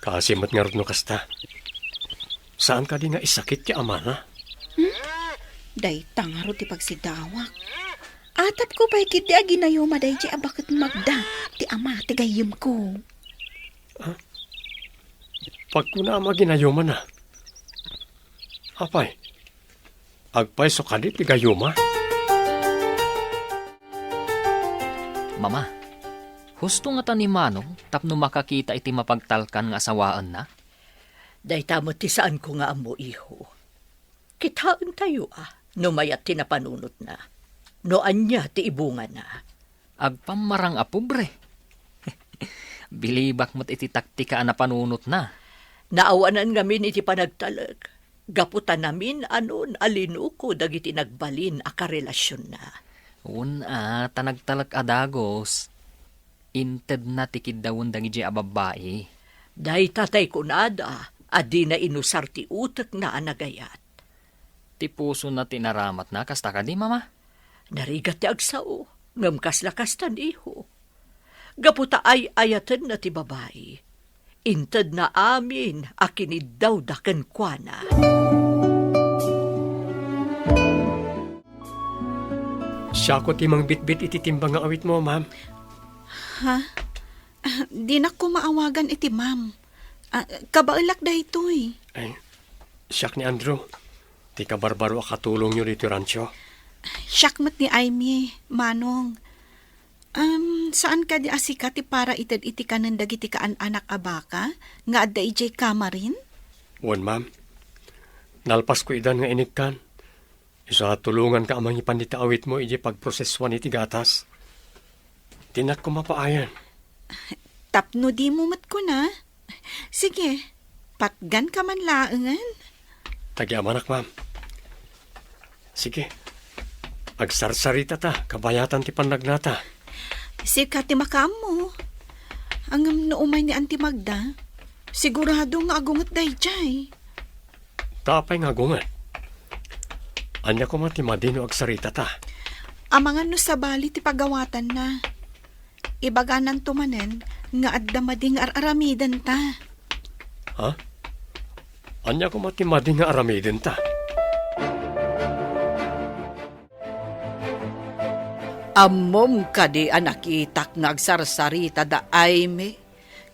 Kasi mat nga rin no kasta. Saan ka di nga isakit ti ama na? Day tangaro ti pagsidawak. Atap ko pa'y kiti aginayo maday di abakit magda. Ti ama ti gayim ko. Pag ko na maginayuman na. Apay, agpay so kadit ti gayuma. Mama, husto nga ta ni Manong tapno makakita iti mapagtalkan nga asawaan na? Day tamo ti saan ko nga amo, iho. Kitaan tayo no mayat tinapanunot na. No anya ti ibunga na. Agpamarang apobre. Bilibak mo't iti taktika na panunot na. Naawanan ngamin iti panagtalag. Gaputan namin anon alinuko dagiti nagbalin a karelasyon na. Tanagtalag adagos. Inted na tikid dawon dagiti ababae. Day tatay ko nada, adi na inusar ti utek na anagayat. Ti puso na tinaramat na, kasta ka di, Mama? Narigat ti agsao, ngam kaslakas tan iho. Gaputa ay ayatan na ti babae. Inted na amin, akinid daw daken kwa na. Siya ko timang bitbit iti timbang nga awit mo, ma'am. Ha? Di na ko maawagan iti ma'am. Kabailak da ito'y. Ay, siyak ni Andrew. Di ka barbaro akatulong nyo dito, Rancho. Syakmat ni Aimee, Manong. Saan ka di asika ti para itad iti kanan dagiti kaan anak abaka? Nga adda ijay kamarin? Wan, ma'am. Nalpas ko idan nga inikkan. Isa tulungan ka amang ipandita awit mo iji pagproseswan iti gatas. Tinak ko mapaayan. Tapno di mo mat ko na. Sige, patgan ka man laangan. Tagiamanak, ma'am. Sige. Agsarsarita ta, kabayatan ti panagnata. Sika ti makam mo. Ang naumay ni Auntie Magda, sigurado nga agungat day jay. Tapay nga gungat. Anya ko mati madino agsarita ta. Amangan no sa bali ti pagawatan na. Ibaganan tumanen nga adda mading aramidan ta. Ha? Anya ko mati mading nga aramidin ta. Amom kadi anakitak nga agsarsarita da Aimee.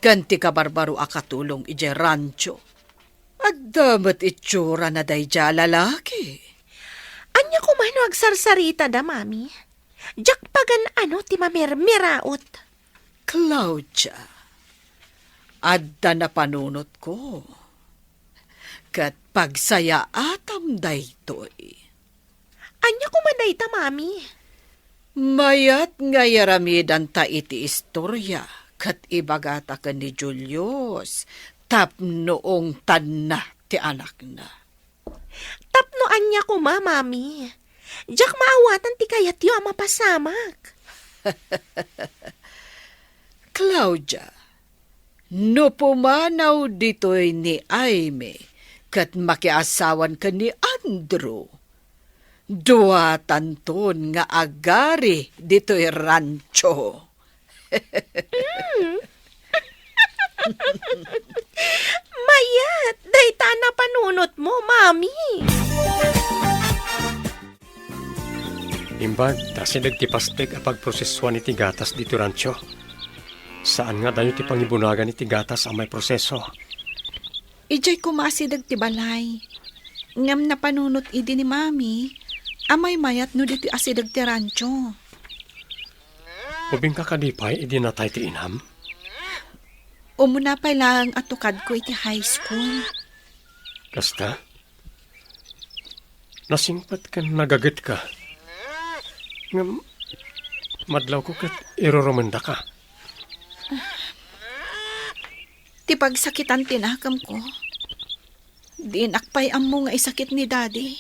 Ganti ka barbaro akatulong ije rancho. Agdamat itsura na day ja lalaki. Anya kumano agsarsarita da, mami? Jak pagan ano ti mamirmiraot. Claudia, adda na panunot ko. Kat pagsaya atam daytoy. Anya kumanday ta, mami? Mayat nga yaramidan ta iti istorya, kat ibagata ka ni Julius, tapnoong tanna ti anak na. Tapno anya ko, mami. Jak maawatan ti kayat yu ama pasamak. Claudia, no pumanaw dito'y ni Aimee, kat makiasawan ka ni Andrew. Dua tanton nga agari dito'y rancho. Mayat, dayta na panunot mo, mami. Imbag, tasilag ti pastek a pagproseswan iti gatas dito, Rancho. Saan nga dayo ti pangibunagan iti gatas ang may proseso? Ijay kumasidag ti balay. Ngam na panunot idi ni mami, amay mayat no dito asidag ti rancho. Ubing kakadipay, idi na tayo ti inam? Umuna pa lang atukad ko iti high school. Kasta? Nasingpat ka, nagagat ka. Ngam, madlaw ko kat iroromenda ka. Ti pagsakitan tinakam ko. Di nakpay amo nga isakit ni daddy.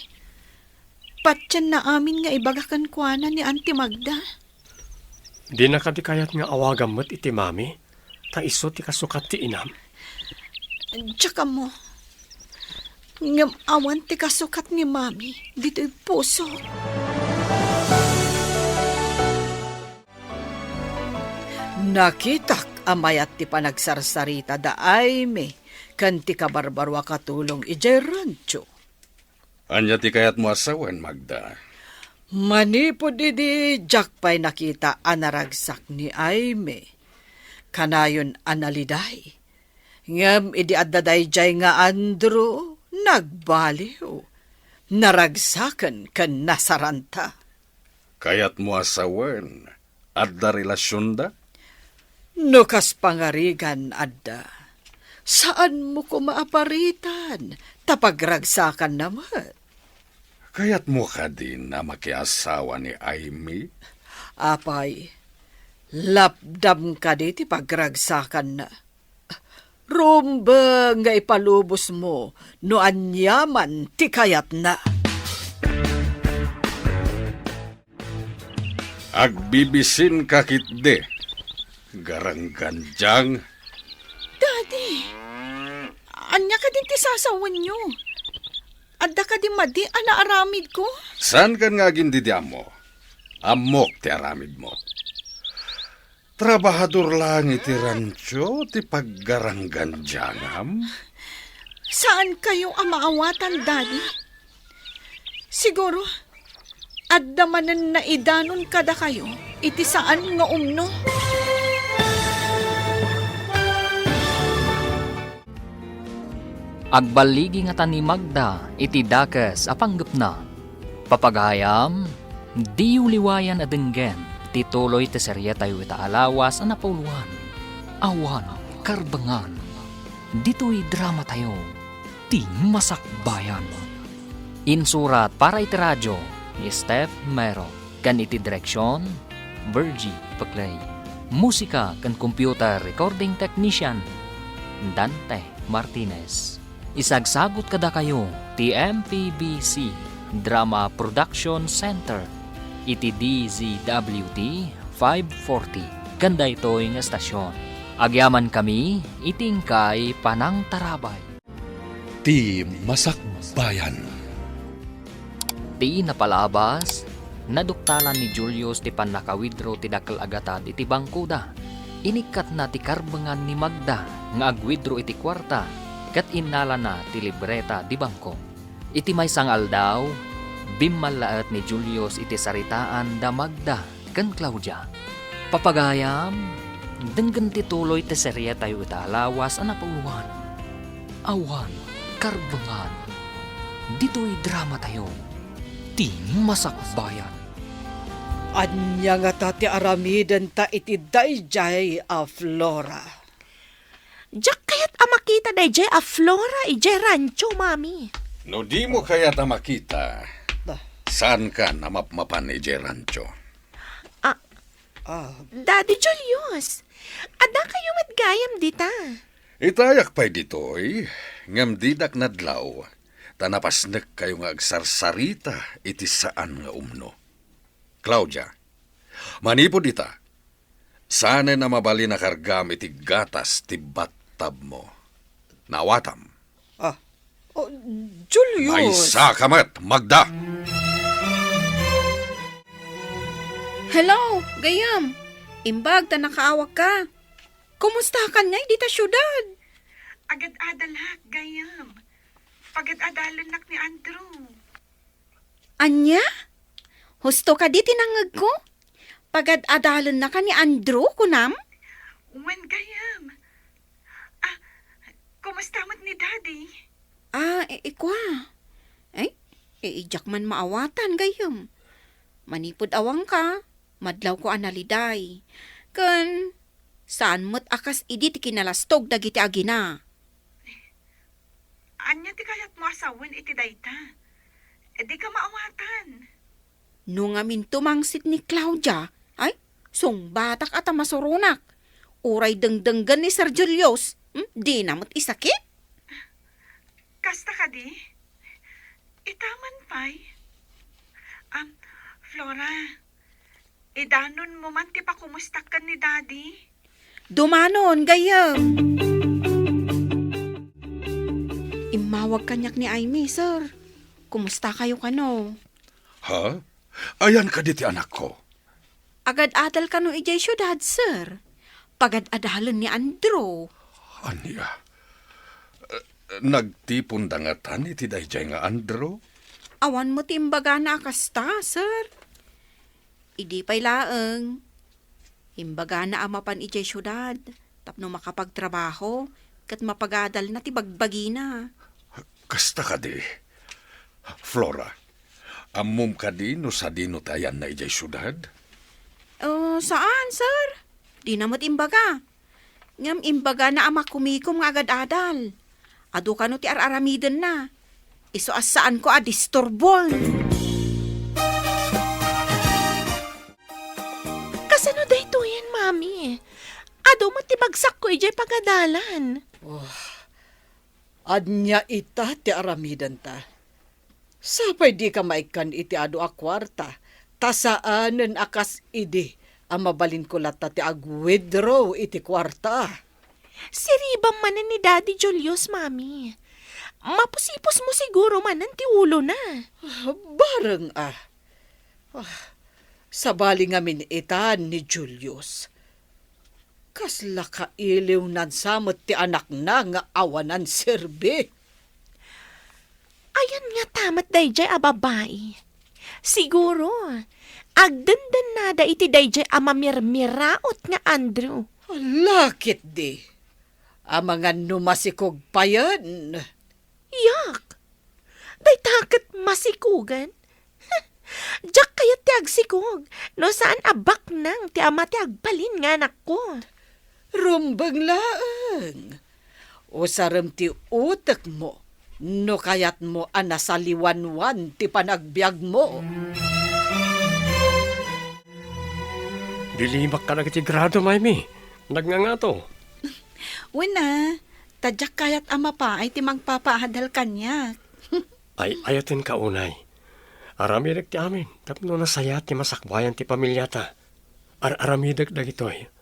Patyan na amin nga ibagakan kuana ni Auntie Magda. Di na kadi kayat nga awagam mo't iti mami, ta iso ti kasukat ti inam. Tsaka mo, ngam awan ti kasukat ni mami, dito'y puso. Nakitak amayat ti panagsarsarita da Aimee, kanti ka barbaro katulong ije rancho. Anya ti kayat mo asawan, Magda. Manipod idi jakpay nakita anaragsak ni Aime. Kanayon analiday. Ngam idi addaday jay nga Andrew, nagbaliw. Naragsakan kan nasaranta. Kayat mo asawan, adda relasyon da? Nukas pangarigan adda. Saan mo ko maaparitan? Tapagragsakan naman. Kayat mo ka din na makiasawa ni Aimee? Apay, lapdam ka di ti pagragsakan na. Rumba nga ipalubos mo, no anyaman ti kayat na. Agbibisin kakitde. Garangganjang. Daddy, anya ka din ti sasawan nyo. Adda ka din madi, anaaramid ko. San kan nga gindidiam mo? Amok ti aramid mo. Trabahador lang iti rancho ti paggarangganjangam. Saan kayo ang maawatan, Daddy? Siguro, adda manan na idanon kada kayo, iti saan nga umno. Agbaligi nga ta ni Magda, iti dakas apanggap na. Papagayam, di uliwayan adenggen, tituloy ti serye tayo ita alawas ang napuluan. Awan, karbangan, dito'y drama tayo, ti masakbayan. Insurat para iti radyo, ni Steph Mero, kan iti direksyon, Virgie Paclay. Musika kan computer recording technician, Dante Martinez. Isagsagot kada kayo, ti MPBC Drama Production Center, iti DZWT 540. Ganda ito'y nga estasyon. Agyaman kami, itingkay panang tarabay. Ti Masakbayan. Ti napalabas, naduktalan ni Julius ti panakawidro ti dakal agatad iti bangkuda. Inikat na ti karbangan ni Magda nga agwidro iti kwarta kat inala na ti libreta di bangko. Iti may sangal daw, bimmalaat ni Julius iti saritaan da Magda kan Claudia. Papagayam, denggan ti tuloy ti serye tayo italawas ang napuluan. Awan, karbangan, dito'y drama tayo, ti masakbayan. Anya nga tati aramidan ta iti dayjay a Flora. Diyak kayat amakita dayjay a Flora ijay rancho, mami. No di mo kaya ta makita, saan ka namapmapan ni Gerancho? Daddy Julius, ada kayo matgayam dita. Itayak pa'y dito'y, ngam didak nadlaw, tanapasnek kayo nga agsarsarita iti saan nga umno. Claudia, manipod ita, sana na mabali na kargam iti gatas ti battab mo. Nawatam. Julius! May sakamat, Magda! Hello, gayam. Imbag ta nakaawak ka. Kumusta ka nga dita syudad? Agad-adalak, gayam. Pagad-adalan ni Andrew. Anya? Husto ka di tinangag ko? Pagad-adalan na ka ni Andrew, kunam? Uwan, gayam. Kumusta mo't ni Daddy? Ikwa. Ijak man maawatan, gayam. Manipod awang ka, madlaw ko analiday. Kan, saan mo't akas idi ti kinalastog dagiti agina? Anya ti kayat mo asawan iti dayta. Di ka maawatan. Nung amin tumangsit ni Claudia, sungbatak at masurunak. Uray dengdenggan ni Sir Julius, di namot isakit. Kasta ka di? Itaman pa'y. Flora, idanon mo man ti pa kumusta ka ni Daddy? Dumanon, gayam. Imawag kanyak ni Aimee, sir. Kumusta kayo kano? Ha? Ayan ka diti anak ko. Agad-adal kano ijay syudad, sir. Pagad-adalan ni Andrew. Anya? Nagtipon dangatan iti dayjay nga Andrew? Awan mo timbaga na akasta, sir. Idi pa'y laeng. Imbaga na amapan ijay syudad. Tapno makapagtrabaho. Kat mapagadal na ti bagbagi na. Kasta ka di. Flora, amom ka di no sa dino tayan na ijay syudad? Saan, sir? Di namat imbaga. Ngam imbaga na ama kumikom nga agad-adal. Ado ka no ti araramiden na. Iso asaan ko disturbol. Kasano dayto yan, mami? Ado mo tibagsak ko ijay pagadalan. Anya ita ti aramidan ta. Sapay di ka maikan iti ado a kwarta. Tasaanen akas idi ang mabalin ko lata ti ag-withdraw iti kwarta. Siribang manan ni Daddy Julius, mami. Mapusipos mo siguro manan ti ulo na. Bareng sabali ngamin itan ni Julius. Kasla ka iliw nan samot ti anak na nga awanan serbi. Ayan nga tamat dayjay a babae. Siguro, agdandan nada iti dayjay a mamirmiraot nga Andrew. Lakit di. Ang mga numasikog pa yan. Yak! Day takat masikugan. Diyak kaya ti agsikog. No saan abak nang ti ama ti agbalin nga anak ko. Rumbang laang. O sarem ti utek mo. No kayat mo anasaliwanwan ti panagbiag mo. Dilimak ka na kiti grado, Maymi. Nagngangato. Wena, tadyak kayat ama pa ay timang papahadal kanya. Ay ayatin ka unay. Aramidag ti amin. Tapno na saya ti masakbayan ti pamilyata. Aramidag dagitoy.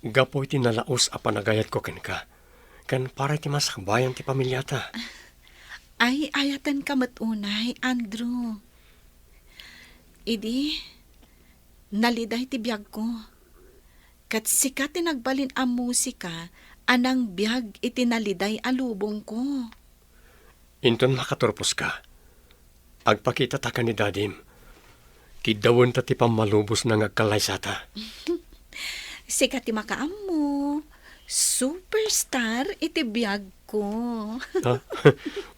Gapoy ti nalaos a panagayat ko ken ka. Kan para ti masakbayan ti pamilyata. Ay, ayatan ka matunay, Andrew. Idi, naliday ti biyag ko. Kat sikat tinagbalin ang musika, anang biyag itinaliday alubong ko. Inton makaturpos ka. Agpakita ta ka ni Dadim. Kidawon ta ti pamalubos na ngagkalaysata. Sikat ti makaamo. Superstar iti biyag ko. Ha?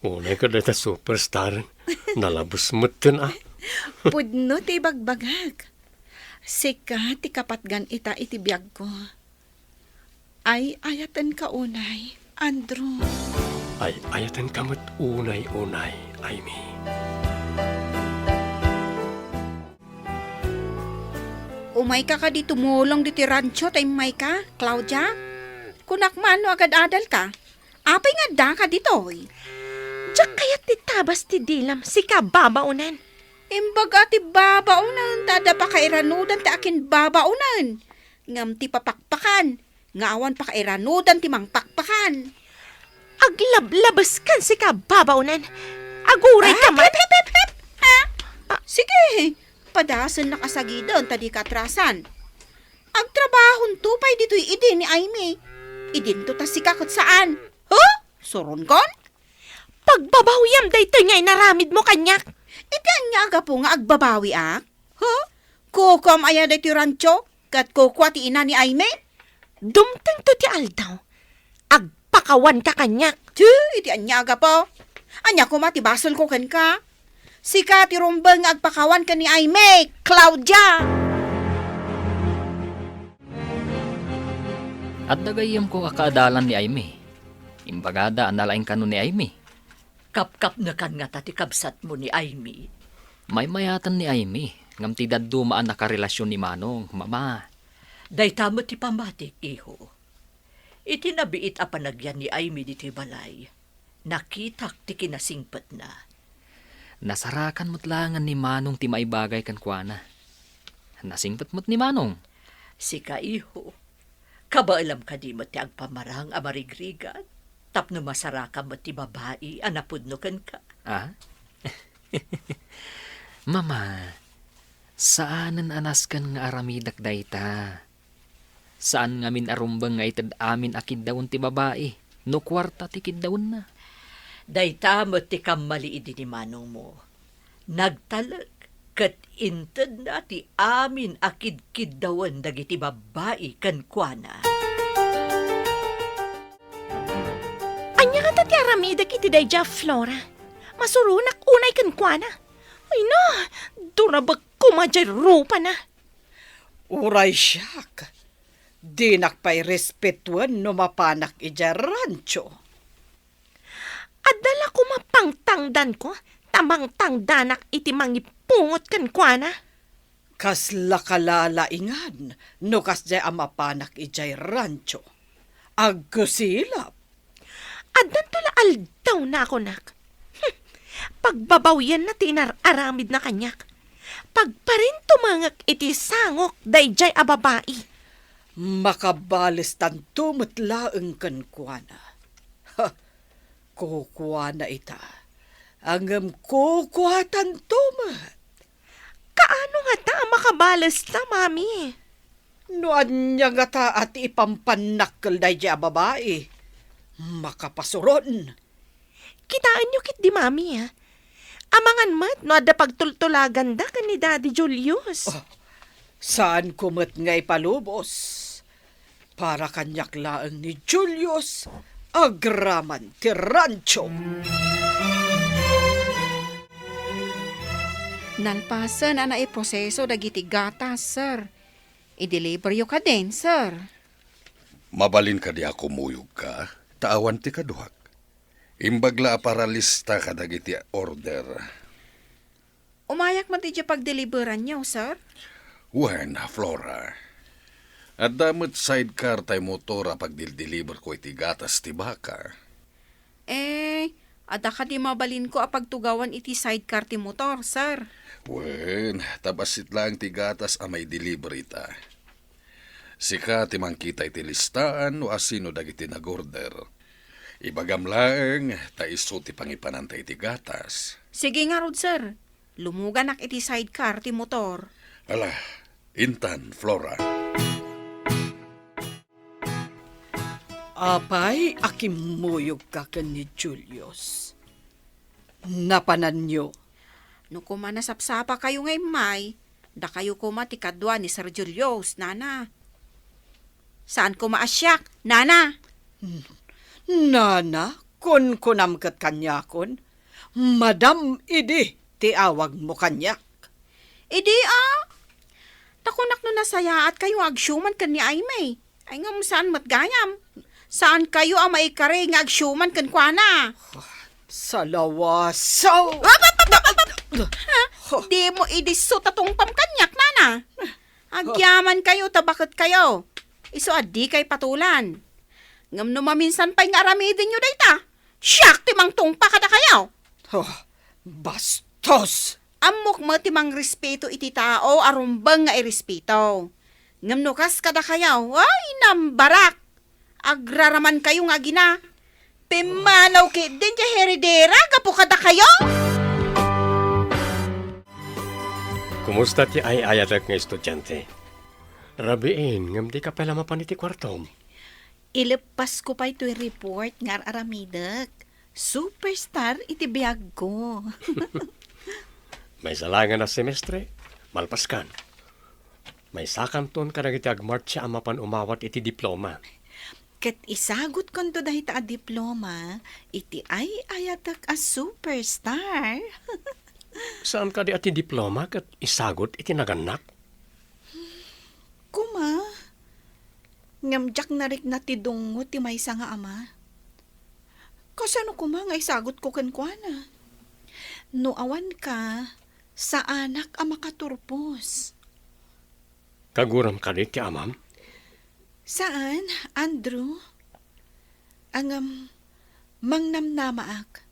Unay ka dahil superstar. Nalabos mo tin Pudno ti bagbagag. Sikat ti kapatgan ita iti biyag ko. Ay ayatan ka unay, Andrew. Ay ayatan kamot unay-unay, Amy. Umay ka di tumulong diti rancho tay may ka, Claudia? Kunak mano agad adal ka. Apay nga da ka ditoy. Diyak kaya ti tabas ti dilam si kababaunan. Imbaga ti babaunan, tada pa kairanudan ti akin babaunan. Ngam ti papakpakan, ngawan pa kairanudan ti mangpakpakan. Aglablabas kan si kababaunan. Aguray ka man. Sige, padasan nakasagidon tadi katrasan. Agtrabahon tupay dito'y idi ni Aimee. Idin to ta si kakot saan? Huh? Suron kon? Pagbabawyam dayto nga'y naramid mo kanyak. Iti anya aga po nga agbabawi ak? Huh? Kukom aya dayto rancho? Kat kukwa ti ina ni Aimee? Dumtang to ti aldaw. Agpakawan ka kanyak. Iti anya aga po. Anya ko matibasol ko kan ka. Sika ti rumbang nga agpakawan ka ni Aimee, Claudia! At dagayam ko akaadalan ni Aimee. Imbagada analaing kano ni Aimee. Kapkap na kan nga tati kabsat mo ni Aimee. May mayatan ni Aimee. Ngam ti daddumaan na karelasyon ni Manong, mama. Day tamo ti pamatik, iho. Itinabiit a panagyan ni Aimee diti balay. Nakitak ti kinasingpat na. Nasarakan mo't langan ni Manong ti maibagay kan kuana. Nasingpat mo't ni Manong. Sika, iho. Kabaalam ka di mo ti agpamarang amarigrigan. Tapno masaraka mo ti babae, anapudno kan ka. Ah? Mama, saanan anas kan nga aramidak dayta? Saan ngamin arumbang nga itad amin akid daun ti babae? No kwarta ti kid daun na. Dayta mo ti kamali idi ni manong mo. Nagtalag kat inted na ti amin akid-kid dawan dagiti babae kan kuana. Anya ka ti aramida kiti dayja Flora. Masurunak unay kan kuana. Ay no, durabag kumadjay rupa na. Uray siyak. Di nakpay respetuan no mapanak ija rancho. Adala ko mapangtangdan ko, tamang tangdanak iti mangipungot kan kuana. Kas lakalalaingan no kas jay amapanak ijay rancho. Agkusilap. Adan tula aldaw na ako nak. Pagbabawyan na tinar-aramid na kanyak. Pagparin tumangak iti sangok dayjay a babae. Makabalis tanto matlaeng kan kuana. Ha, kukuana ita. Angam kukuha tanto mat. Kaano nga ta makabalas ta, mami? Noan niya nga ta at ipampanak dayjay a babae. Makapasuron. Kitaan nyo kit di, mami, ha? Amangan mat, no ada pagtultulagan da kan ni Daddy Julius. Saan kumat ngay palubos? Para kanyak laang ni Julius, agraman ti rancho. Nalpasan ana proseso dagiti gatas, sir. I-deliver yo ka din, sir. Mabalin ka di ako muyog ka, taawan ti kaduhak. Imbagla para lista ka dagiti order. Umayak man ti pag-deliveran niyo, sir. Wen, Flora. At damot sidecar tay motora pag deliver ko iti gatas ti baka. Ada ka di mabalin ko apagtugawan iti sidecar ti motor, sir. Wen, tabasit lang ti gatas a may delivery ta. Sika ti mangkita iti listaan o asino dagiti nag-order. Ibagam laeng, ta iso ti pangipanantay iti gatas. Sige nga rod, sir. Lumuganak iti sidecar ti motor. Ala, intan, Flora. Apay, akimuyog ka ni Julius. Napanan nyo. No kumanasapsapa kayo ngay may, da kayo kumati kadwa ni Sir Julius, nana. Saan ko maasyak, nana? Nana, kun kunamkat kanyakon, Madam idi, ti awag mo kanyak. Idi takunak no nasaya at kayo agsyuman kan ni Aimay. Ay nga saan matgayam. Saan kayo ang maikari nga agsyuman kan kuana? Sa lawasaw! Di mo idiso tatong pamkanyak, nana. Agyaman kayo, tabakit kayo. Iso adi kay patulan. Ngam no maminsan pa'y nga aramidin nyo dayta. Siyak timang tungpa kada kayo. Bastos! Amok mo timang respeto iti tao, arumbang nga irespeto. Ngam no kas kada kayo, ay nambarak. Agraraman kayo nga gina. Pimanaw kit din ja heredera, gapo kada kayo. Kumusta ti ay ayatak nga estudyante? Rabiin, ngam di ka pala mapaniti kwartom. Ilepas ko pa ito'y report nga aramidak. Superstar iti biyag ko. May salangan na semestre, malpaskan. May sakanton ka nagiti agmarcha amapan umawat iti diploma. Ket isagot kon to dahit a diploma, iti ay ayatak a superstar. Saan ka di ati diploma kat isagot iti naganak? Kuma, ngamjak narik na ti dungo ti maysa nga ama. Kasano kuma nga isagot ko kenkwana? No awan ka, sa anak a makaturpos. Kaguram ka di ti amam? Saan, Andrew? Ang mangnamnamaak,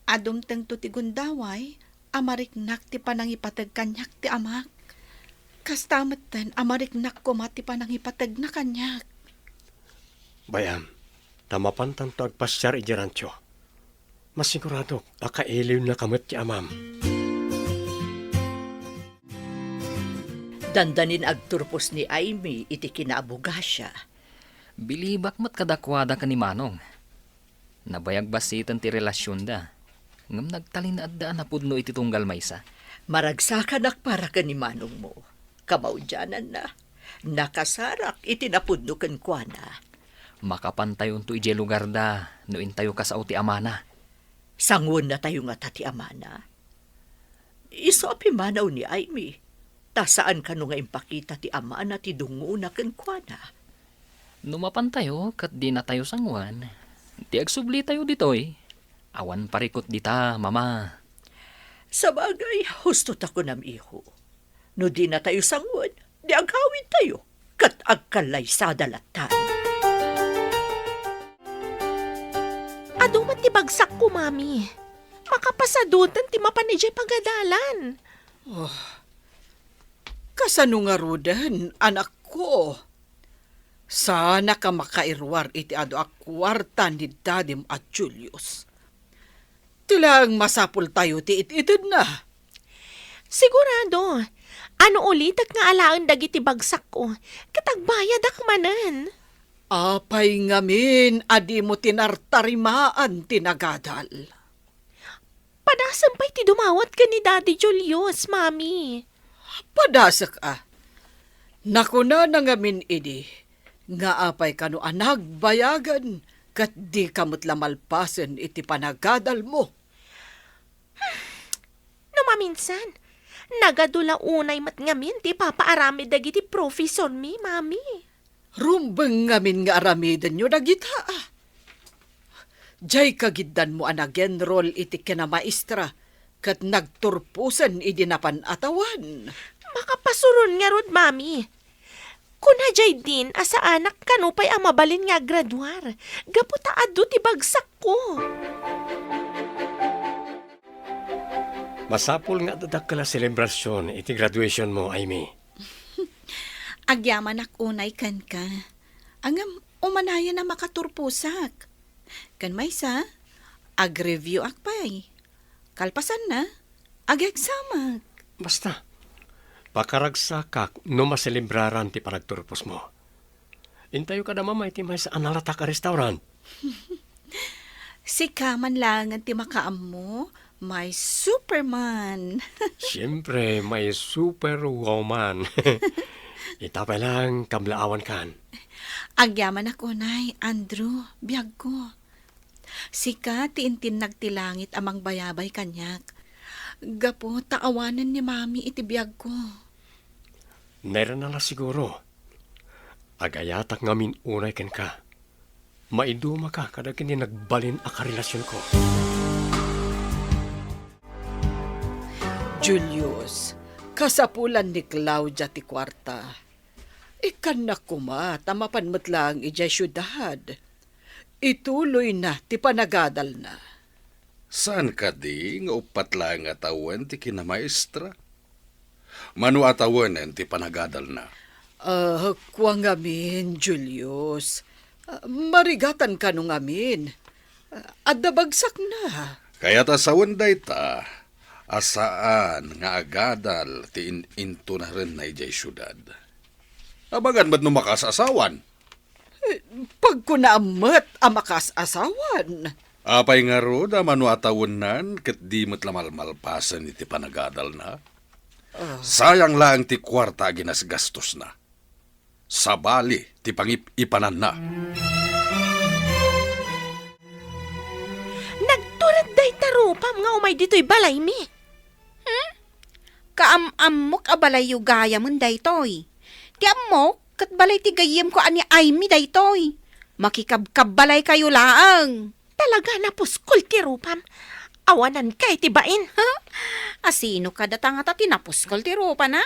adum tengto ti gundaway, amariknak ti panangipatag kanyak ti amak. Kastamatan, amariknak ko mati panangipatag na kanyak. Bayam, tamapan tanto agpasyar idirancho. Masigurado, akailiw na kamot ti amam. Dandanin agturpos ni Aimee iti kinaabugasya. Bilibak mat kadakwada ka ni Manong. Nabayag basitan ti relasyon da. Ngam nagtalin na addaan na pudno iti tunggal maysa. Maragsakan para ka ni manong mo. Kamaudyanan na. Nakasarak itinapudnukan kwa na. Makapantay unto ije lugar da, no intayo ka sa uti amana. Sangon na tayo nga tati amana. Isopi manaw ni Aimee. Tasaan ka no nga impakita ti amana ti dungo na kwa na. Numapantayo, kat di na tayo sangwan. Ti agsubli tayo ditoy. Awan parikot dita, mama. Sa bagay, husto ta ko nam iho. No di na tayo sangon, di agawin tayo. Kat agkalay sa dalatan. Adumat ti bagsak ko, mami. Makapasadutan ti mapanijay pagadalan. Kasano nga rodan, anak ko? Sana ka makairwar iti ado akwarta ni Dadim at Julius. Tilang masapul tayo ti ititid na. Sigurado. Ano ulitak nga alaan dagiti bagsak ko? Katagbayad akmanan. Apay ngamin, adi mo tinartarimaan tinagadal. Padasan pa'y ti dumawat ka ni Daddy Julius, mami. Padasak Nakuna na ngamin idi, nga apay kano anagbayagan, kat di kamot lamalpasen iti panagadal mo. No maminsan, nagadula unay mat ngamin ti papaarami dagiti profesor mi, mami. Rumbeng ngamin nga aramidan nyo dagita. Jay kagiddan mo anagenrol iti kinamaestra, kat nagturpusan idi napan atawan. Makapasurun nga rod, mami. Kuna jay din asa anak kanupay ang mabalin nga graduar. Gaputa adu ti bagsak ko. Masapul nga dadak kala selebrasyon iti graduation mo, Aimee. Agyaman ak unay kan ka. Angam umanaya na makaturpusak. Kan may sa, ag-review ak pay. Kalpasan na, ag-examak. Basta, pakaragsak no maselebraran ti panagturpos mo. Intayo ka na mamay ti may sa analata ka restaurant. Si kaman lang ang ti makaam mo, may Superman. Siyempre, may superwoman. Itapay lang, kamlaawan kan. Agyaman ako, Nay, Andrew, biyag ko. Sika, tiintin nagtilangit amang bayabay kanyak. Gapo, taawanan ni Mami iti biyag ko. Meron na lang siguro. Agayatak ngamin unay ken ka. Maiduma ka kada kini nagbalin a karelasyon ko. Julius, kasapulan ni Claudia ti kwarta. Ikan na kuma, tamapan mo't lang ijay syudad. Ituloy na, ti panagadal na. Saan ka di nga upat lang atawan ti kinamaestra? Manu atawanen ti panagadal na. Kuwang ngamin, Julius. Marigatan ka nung ngamin. Adabagsak na. Kaya ta sawan day ta, asaan nga agadal ti into na rin na ijay syudad. Abagan ba't numakasasawan? Pag kunaamat amakas asawan. Apay nga ro da manu atawunan ket di mo't lamalmalpasan iti panagadal na. Sayang lang ti kwarta ginasgastos na. Sabali ti pangipanan na. Nagturad day tarupam nga umay dito'y balay mi. Kaamamok a balay yu gaya mon daytoy. Ti amok, kat balay ti gayem ko ani Aimee daytoy. Makikabkab balay kayo laang. Talaga na puskol ti rupam. Awanan kay ti bain. Asino ka datang ata tinapuskol ti ropa na?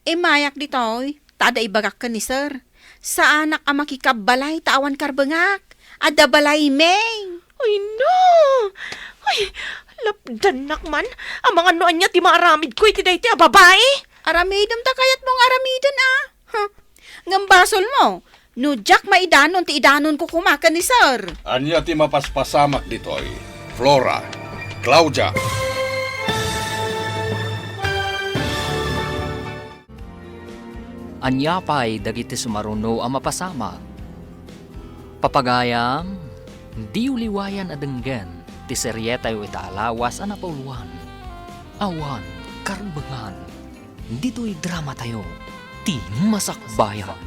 Mayak ditoy, tada ibagak ka ni sir. Sa anak a makikabbalay tawan karbengak. Ada balay meng. Ay no! Ay, lapdan nakman. Ang mga noan niya ti maaramid ko iti dahi ti babae. Aramidam ta kayat mong aramidan Ngambasol mo, no Jack maidanon ti idanon ko kumakan ni sir. Anya ti mapaspasamak ditoy. Flora, Claudia. Anyapay dagiti sumaruno ang mapasama. Papagayam, di uliwayan adenggen, ti seryetayo itaalawas ang napuluan. Awan, karubangan. Dito'y drama tayo, ti masakbayan.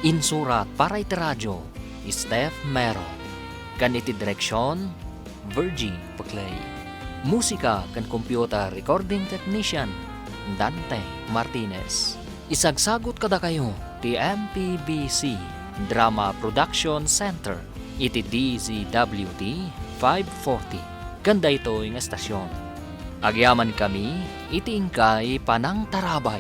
Insurat para iti radyo, Steph Mero. Kan iti direksyon, Virgie Paclay. Musika kan computer recording technician, Dante Martinez. Isagsagot kada kayo, ti MPBC Drama Production Center, iti DZWT 540. Ganda ito yung estasyon. Agyaman kami, iti ingkay panang tarabay.